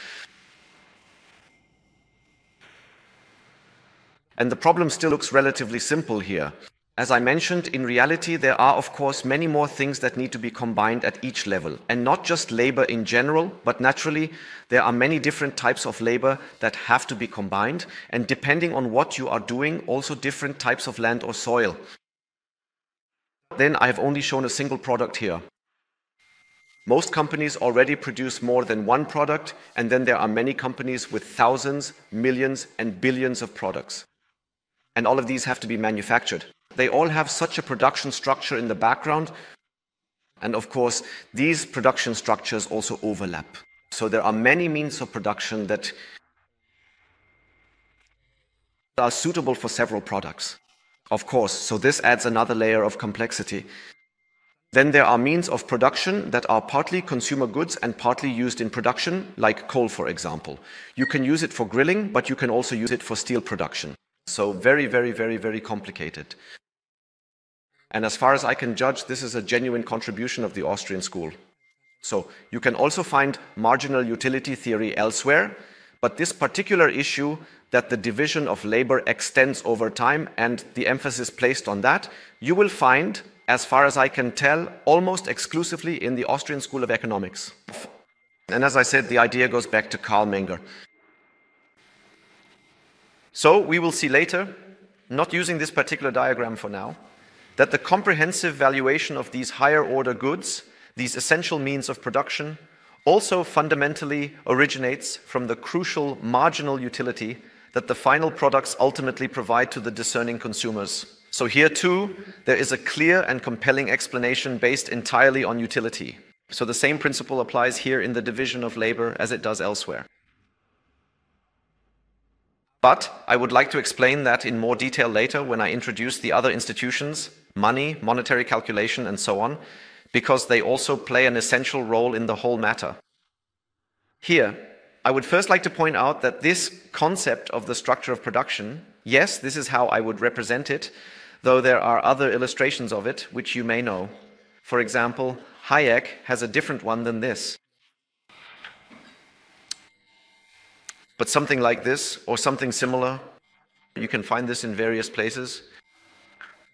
And the problem still looks relatively simple here. As I mentioned, in reality, there are, of course, many more things that need to be combined at each level. And not just labor in general, but naturally, there are many different types of labor that have to be combined. And depending on what you are doing, also different types of land or soil. Then I have only shown a single product here. Most companies already produce more than one product, and then there are many companies with thousands, millions, and billions of products. And all of these have to be manufactured. They all have such a production structure in the background, and of course, these production structures also overlap. So there are many means of production that are suitable for several products. Of course, so this adds another layer of complexity. Then there are means of production that are partly consumer goods and partly used in production, like coal, for example. You can use it for grilling, but you can also use it for steel production. So very, very, very, very complicated. And as far as I can judge, this is a genuine contribution of the Austrian school. So you can also find marginal utility theory elsewhere, but this particular issue that the division of labor extends over time and the emphasis placed on that, you will find, as far as I can tell, almost exclusively in the Austrian School of Economics. And as I said, the idea goes back to Karl Menger. So we will see later, not using this particular diagram for now, that the comprehensive valuation of these higher order goods, these essential means of production, also fundamentally originates from the crucial marginal utility that the final products ultimately provide to the discerning consumers. So here too, there is a clear and compelling explanation based entirely on utility. So the same principle applies here in the division of labor as it does elsewhere. But I would like to explain that in more detail later when I introduce the other institutions, money, monetary calculation, and so on, because they also play an essential role in the whole matter. Here, I would first like to point out that this concept of the structure of production, yes, this is how I would represent it, though there are other illustrations of it which you may know. For example, Hayek has a different one than this. But something like this, or something similar, you can find this in various places.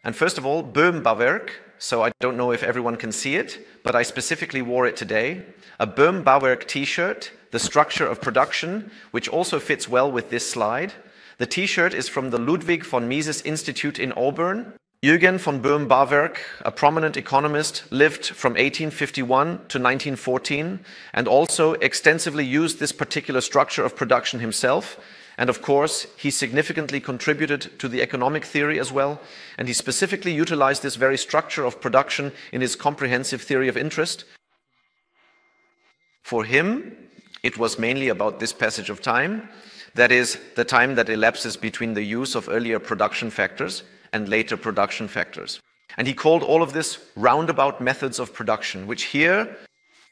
And first of all, Böhm-Bauwerk, so I don't know if everyone can see it, but I specifically wore it today. A Böhm-Bauwerk t-shirt, the structure of production, which also fits well with this slide. The t-shirt is from the Ludwig von Mises Institute in Auburn. Eugen von Böhm-Bauwerk, a prominent economist, lived from 1851 to 1914 and also extensively used this particular structure of production himself. And of course, he significantly contributed to the economic theory as well, and he specifically utilized this very structure of production in his comprehensive theory of interest. For him, It was mainly about this passage of time, that is, the time that elapses between the use of earlier production factors and later production factors. And he called all of this roundabout methods of production, which here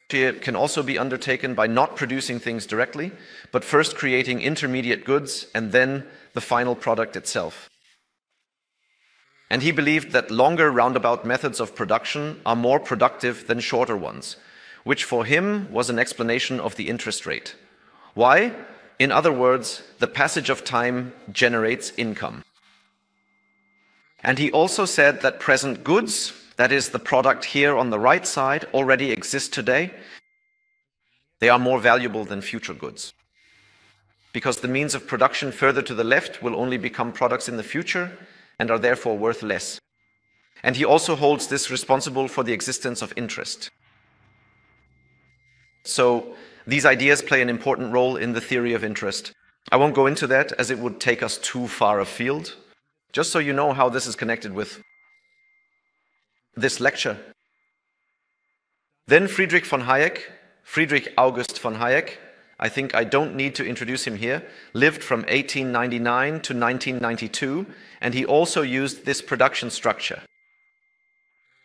can also be undertaken by not producing things directly, but first creating intermediate goods and then the final product itself. And he believed that longer roundabout methods of production are more productive than shorter ones, which for him was an explanation of the interest rate. Why? In other words, the passage of time generates income. And he also said that present goods, that is the product here on the right side, already exist today. They are more valuable than future goods, because the means of production further to the left will only become products in the future and are therefore worth less. And he also holds this responsible for the existence of interest. So these ideas play an important role in the theory of interest. I won't go into that as it would take us too far afield, just so you know how this is connected with this lecture. Then Friedrich August von Hayek, I think I don't need to introduce him here, lived from 1899 to 1992, and he also used this production structure.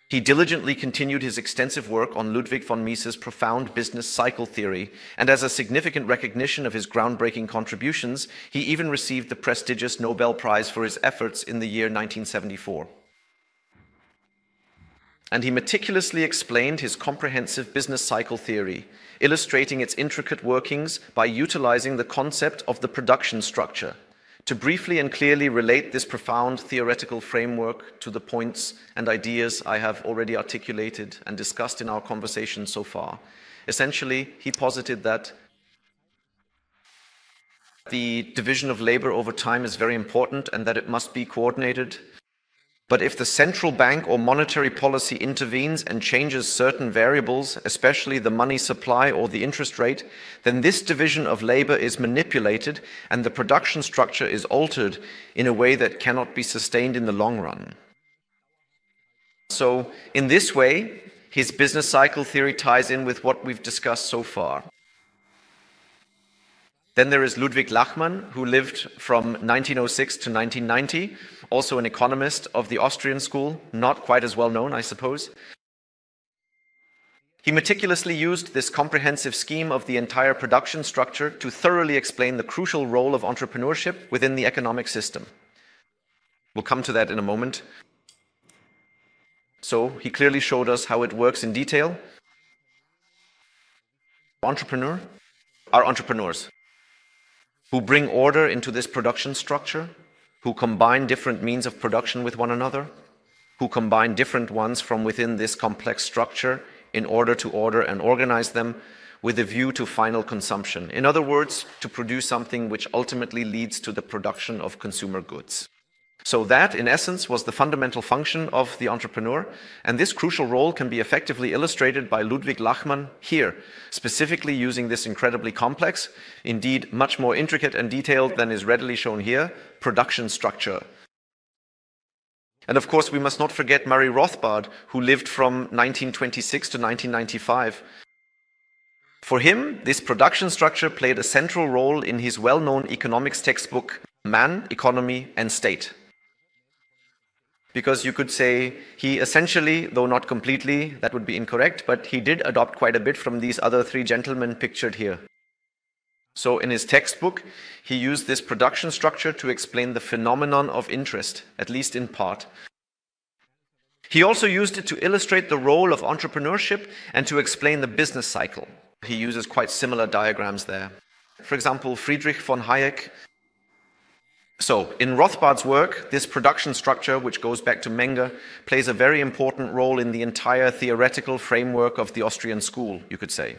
He diligently continued his extensive work on Ludwig von Mises' profound business cycle theory, and as a significant recognition of his groundbreaking contributions, he even received the prestigious Nobel Prize for his efforts in the year 1974. And he meticulously explained his comprehensive business cycle theory, illustrating its intricate workings by utilizing the concept of the production structure. To briefly and clearly relate this profound theoretical framework to the points and ideas I have already articulated and discussed in our conversation so far. Essentially, he posited that the division of labor over time is very important and that it must be coordinated. But if the central bank or monetary policy intervenes and changes certain variables, especially the money supply or the interest rate, then this division of labor is manipulated and the production structure is altered in a way that cannot be sustained in the long run. So, in this way, his business cycle theory ties in with what we've discussed so far. Then there is Ludwig Lachmann, who lived from 1906 to 1990, also an economist of the Austrian School, not quite as well known, I suppose. He meticulously used this comprehensive scheme of the entire production structure to thoroughly explain the crucial role of entrepreneurship within the economic system. We'll come to that in a moment. So he clearly showed us how it works in detail. Entrepreneurs are entrepreneurs who bring order into this production structure, who combine different means of production with one another, who combine different ones from within this complex structure in order to order and organize them with a view to final consumption. In other words, to produce something which ultimately leads to the production of consumer goods. So that, in essence, was the fundamental function of the entrepreneur, and this crucial role can be effectively illustrated by Ludwig Lachmann here, specifically using this incredibly complex, indeed much more intricate and detailed than is readily shown here, production structure. And of course, we must not forget Murray Rothbard, who lived from 1926 to 1995. For him, this production structure played a central role in his well-known economics textbook, Man, Economy, and State. Because you could say he essentially, though not completely, that would be incorrect, but he did adopt quite a bit from these other three gentlemen pictured here. So in his textbook, he used this production structure to explain the phenomenon of interest, at least in part. He also used it to illustrate the role of entrepreneurship and to explain the business cycle. He uses quite similar diagrams there. For example, Friedrich von Hayek. So, in Rothbard's work, this production structure, which goes back to Menger, plays a very important role in the entire theoretical framework of the Austrian school, you could say.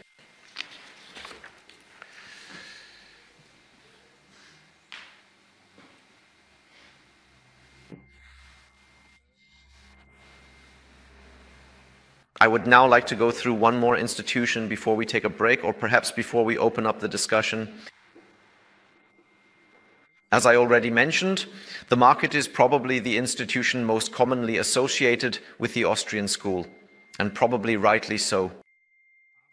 I would now like to go through one more institution before we take a break, or perhaps before we open up the discussion. As I already mentioned, the market is probably the institution most commonly associated with the Austrian school, and probably rightly so.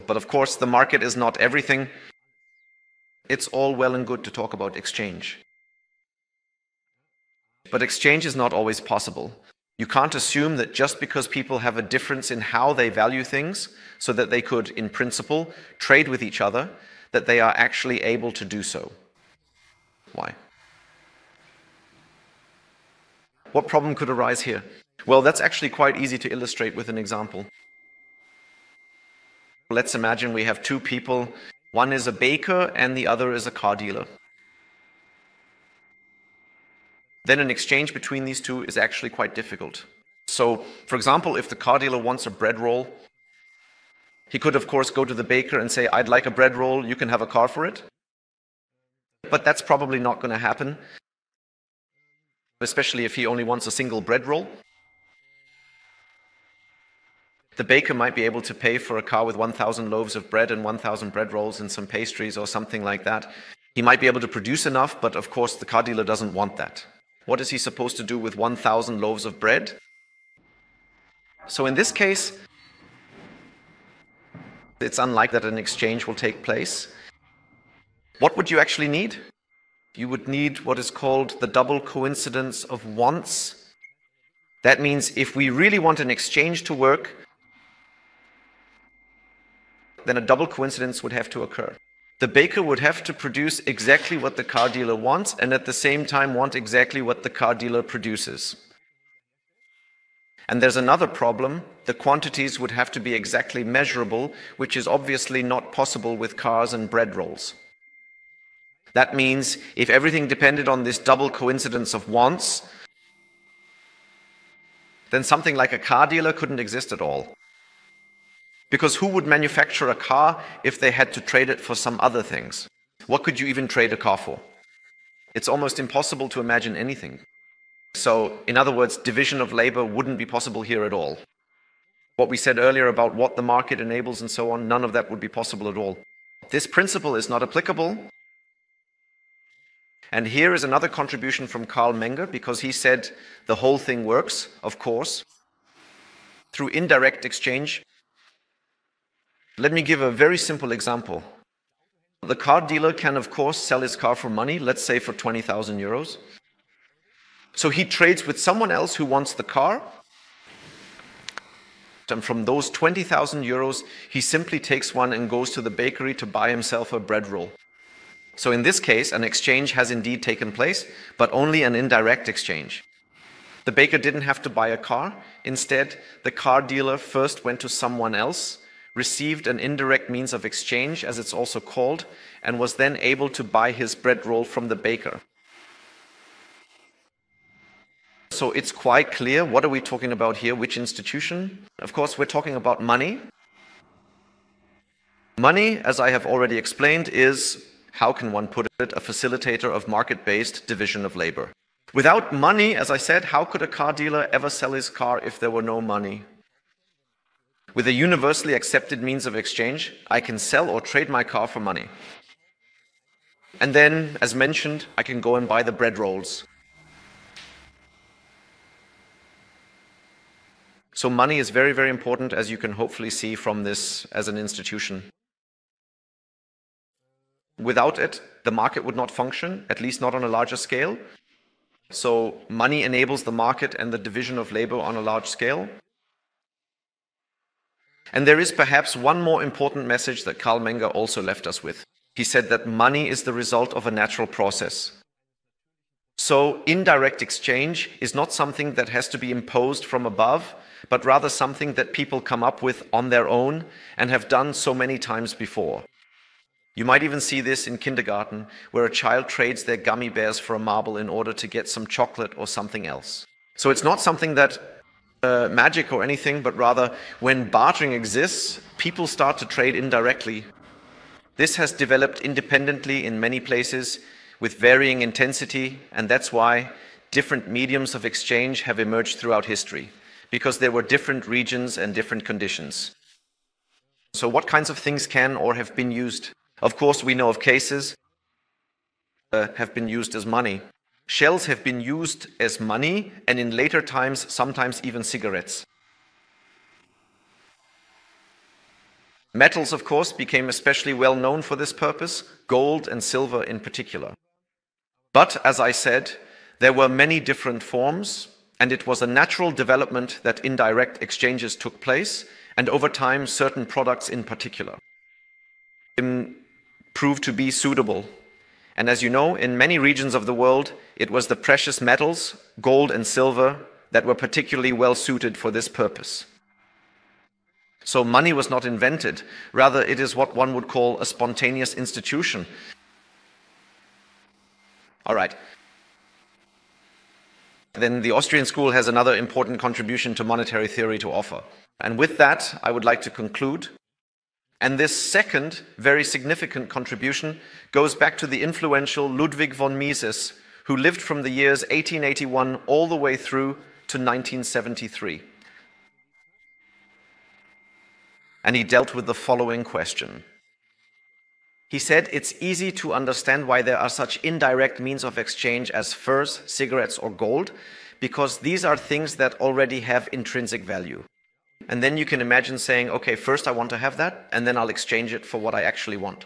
But of course, the market is not everything. it's all well and good to talk about exchange. But exchange is not always possible. You can't assume that just because people have a difference in how they value things, so that they could, in principle, trade with each other, that they are actually able to do so. Why? What problem could arise here? Well, that's actually quite easy to illustrate with an example. Let's imagine we have two people. One is a baker and the other is a car dealer. Then an exchange between these two is actually quite difficult. So, for example, if the car dealer wants a bread roll, he could, of course, go to the baker and say, I'd like a bread roll, you can have a car for it. But that's probably not going to happen, especially if he only wants a single bread roll. The baker might be able to pay for a car with 1,000 loaves of bread and 1,000 bread rolls and some pastries or something like that. He might be able to produce enough, but of course the car dealer doesn't want that. What is he supposed to do with 1,000 loaves of bread? So in this case, it's unlikely that an exchange will take place. What would you actually need? You would need what is called the double coincidence of wants. That means if we really want an exchange to work, then a double coincidence would have to occur. The baker would have to produce exactly what the car dealer wants and at the same time want exactly what the car dealer produces. And there's another problem. The quantities would have to be exactly measurable, which is obviously not possible with cars and bread rolls. That means if everything depended on this double coincidence of wants, then something like a car dealer couldn't exist at all. Because who would manufacture a car if they had to trade it for some other things? What could you even trade a car for? It's almost impossible to imagine anything. So, in other words, division of labor wouldn't be possible here at all. What we said earlier about what the market enables and so on, none of that would be possible at all. This principle is not applicable. And here is another contribution from Karl Menger, because he said the whole thing works, of course, through indirect exchange. Let me give a very simple example. The car dealer can, of course, sell his car for money, let's say for 20,000 euros. So he trades with someone else who wants the car, and from those 20,000 euros, he simply takes one and goes to the bakery to buy himself a bread roll. So in this case, an exchange has indeed taken place, but only an indirect exchange. The baker didn't have to buy a car. Instead, the car dealer first went to someone else, received an indirect means of exchange, as it's also called, and was then able to buy his bread roll from the baker. So it's quite clear, what are we talking about here? Which institution? Of course, we're talking about money. Money, as I have already explained, is, how can one put it, a facilitator of market-based division of labor. Without money, as I said, how could a car dealer ever sell his car if there were no money? With a universally accepted means of exchange, I can sell or trade my car for money. And then, as mentioned, I can go and buy the bread rolls. So money is very, very important, as you can hopefully see from this as an institution. Without it, the market would not function, at least not on a larger scale. So money enables the market and the division of labor on a large scale. And there is perhaps one more important message that Karl Menger also left us with. He said that money is the result of a natural process. So indirect exchange is not something that has to be imposed from above, but rather something that people come up with on their own and have done so many times before. You might even see this in kindergarten, where a child trades their gummy bears for a marble in order to get some chocolate or something else. So it's not something that magic or anything, but rather when bartering exists, people start to trade indirectly. This has developed independently in many places with varying intensity, and that's why different mediums of exchange have emerged throughout history, because there were different regions and different conditions. So what kinds of things can or have been used? Of course, we know of cases have been used as money. Shells have been used as money, and in later times, sometimes even cigarettes. Metals, of course, became especially well known for this purpose, gold and silver in particular. But, as I said, there were many different forms, and it was a natural development that indirect exchanges took place, and over time, certain products in particular proved to be suitable. And as you know, in many regions of the world, it was the precious metals, gold and silver, that were particularly well suited for this purpose. So money was not invented, rather it is what one would call a spontaneous institution. All right. Then the Austrian school has another important contribution to monetary theory to offer. And with that, I would like to conclude. And this second, very significant contribution goes back to the influential Ludwig von Mises, who lived from the years 1881 all the way through to 1973. And he dealt with the following question. He said it's easy to understand why there are such indirect means of exchange as furs, cigarettes, or gold, because these are things that already have intrinsic value. And then you can imagine saying, okay, first I want to have that, and then I'll exchange it for what I actually want.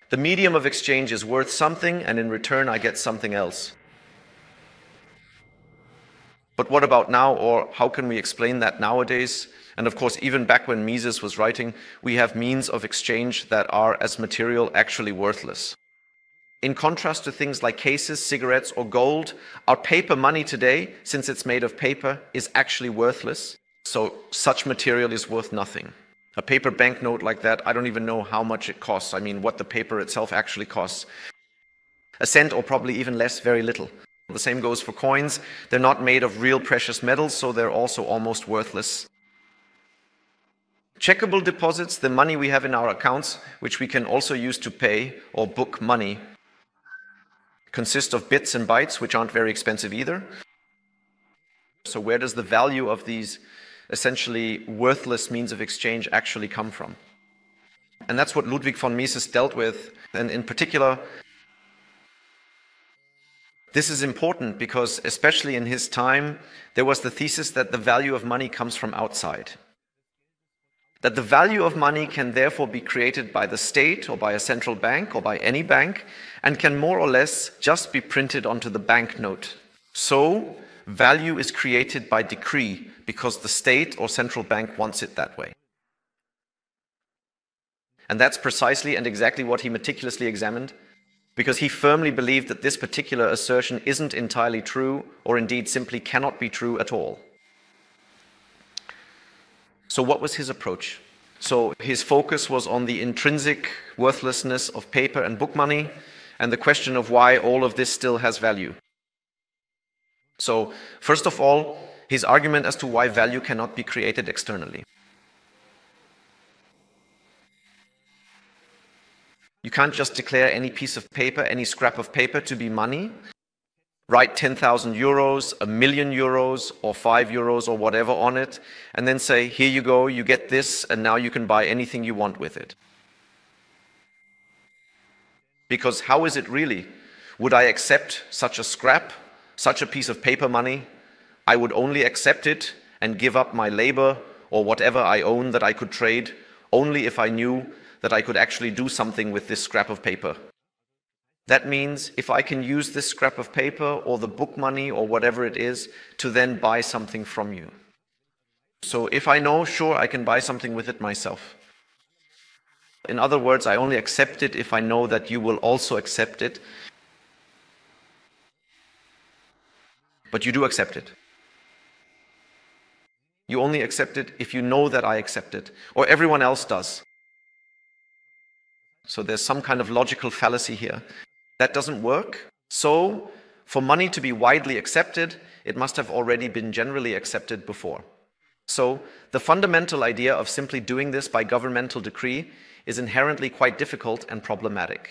The medium of exchange is worth something, and in return I get something else. But what about now, or how can we explain that nowadays? And of course, even back when Mises was writing, we have means of exchange that are, as material, actually worthless. In contrast to things like cases, cigarettes, or gold, our paper money today, since it's made of paper, is actually worthless. So such material is worth nothing. A paper banknote like that, I don't even know how much it costs. I mean, what the paper itself actually costs. A cent or probably even less, very little. The same goes for coins. They're not made of real precious metals, so they're also almost worthless. Checkable deposits, the money we have in our accounts, which we can also use to pay or book money, consist of bits and bytes, which aren't very expensive either. So where does the value of these essentially worthless means of exchange actually come from? And that's what Ludwig von Mises dealt with. And in particular, this is important because, especially in his time, there was the thesis that the value of money comes from outside. That the value of money can therefore be created by the state or by a central bank or by any bank and can more or less just be printed onto the banknote. So, value is created by decree because the state or central bank wants it that way. And that's precisely and exactly what he meticulously examined, because he firmly believed that this particular assertion isn't entirely true, or indeed simply cannot be true at all. So what was his approach? So his focus was on the intrinsic worthlessness of paper and book money, and the question of why all of this still has value. So, first of all, his argument as to why value cannot be created externally. You can't just declare any piece of paper, any scrap of paper to be money, write 10,000 euros, a million euros, or 5 euros, or whatever on it, and then say, here you go, you get this, and now you can buy anything you want with it. Because how is it really? Would I accept such a scrap, such a piece of paper money? I would only accept it and give up my labor or whatever I own that I could trade only if I knew that I could actually do something with this scrap of paper. That means if I can use this scrap of paper or the book money or whatever it is to then buy something from you. So if I know, sure, I can buy something with it myself. In other words, I only accept it if I know that you will also accept it. But you do accept it. You only accept it if you know that I accept it, or everyone else does. So there's some kind of logical fallacy here. That doesn't work. So for money to be widely accepted, it must have already been generally accepted before. So the fundamental idea of simply doing this by governmental decree is inherently quite difficult and problematic.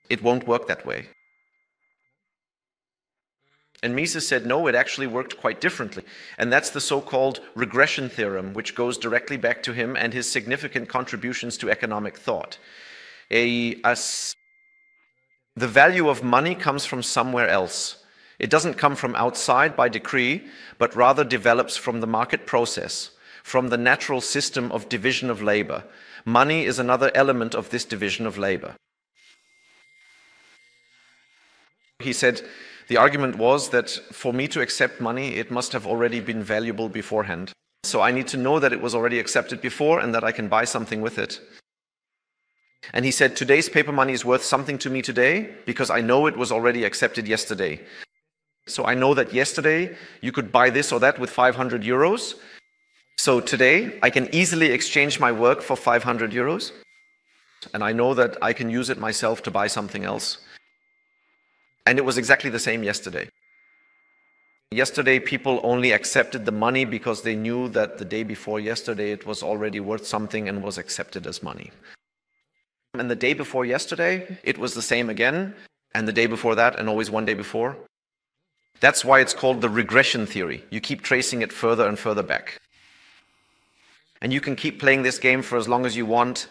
It won't work that way. And Mises said, no, it actually worked quite differently. And that's the so-called regression theorem, which goes directly back to him and his significant contributions to economic thought. The value of money comes from somewhere else. It doesn't come from outside by decree, but rather develops from the market process, from the natural system of division of labor. Money is another element of this division of labor. He said, the argument was that for me to accept money, it must have already been valuable beforehand. So I need to know that it was already accepted before and that I can buy something with it. And he said, today's paper money is worth something to me today because I know it was already accepted yesterday. So I know that yesterday you could buy this or that with 500 euros. So today I can easily exchange my work for 500 euros. And I know that I can use it myself to buy something else. And it was exactly the same yesterday. Yesterday, people only accepted the money because they knew that the day before yesterday it was already worth something and was accepted as money. And the day before yesterday, it was the same again, and the day before that, and always one day before. That's why it's called the regression theory. You keep tracing it further and further back. And you can keep playing this game for as long as you want.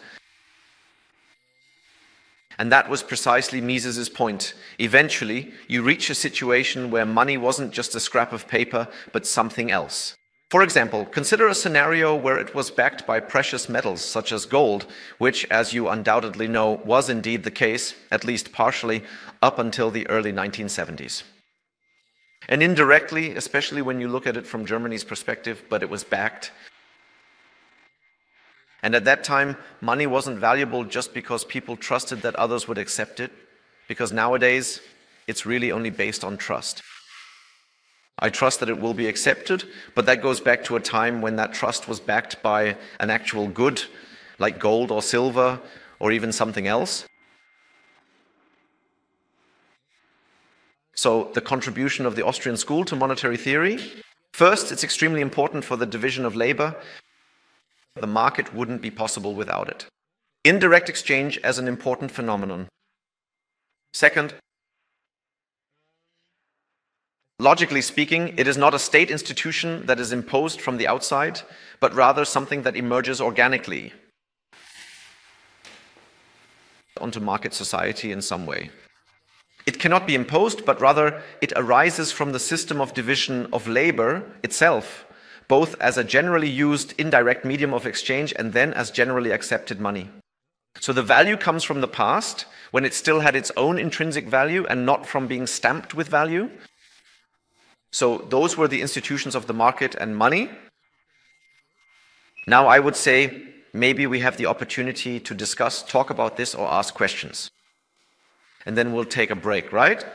And that was precisely Mises's point. Eventually, you reach a situation where money wasn't just a scrap of paper, but something else. For example, consider a scenario where it was backed by precious metals, such as gold, which, as you undoubtedly know, was indeed the case, at least partially, up until the early 1970s. And indirectly, especially when you look at it from Germany's perspective, but it was backed. And at that time, money wasn't valuable just because people trusted that others would accept it, because nowadays, it's really only based on trust. I trust that it will be accepted, but that goes back to a time when that trust was backed by an actual good, like gold or silver, or even something else. So the contribution of the Austrian school to monetary theory. First, it's extremely important for the division of labor. The market wouldn't be possible without it. Indirect exchange as an important phenomenon. Second, logically speaking, it is not a state institution that is imposed from the outside, but rather something that emerges organically onto market society in some way. It cannot be imposed, but rather it arises from the system of division of labor itself, both as a generally used indirect medium of exchange and then as generally accepted money. So the value comes from the past, when it still had its own intrinsic value and not from being stamped with value. So those were the institutions of the market and money. Now I would say maybe we have the opportunity to discuss, talk about this, or ask questions. And then we'll take a break, right?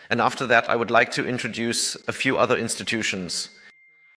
And after that, I would like to introduce a few other institutions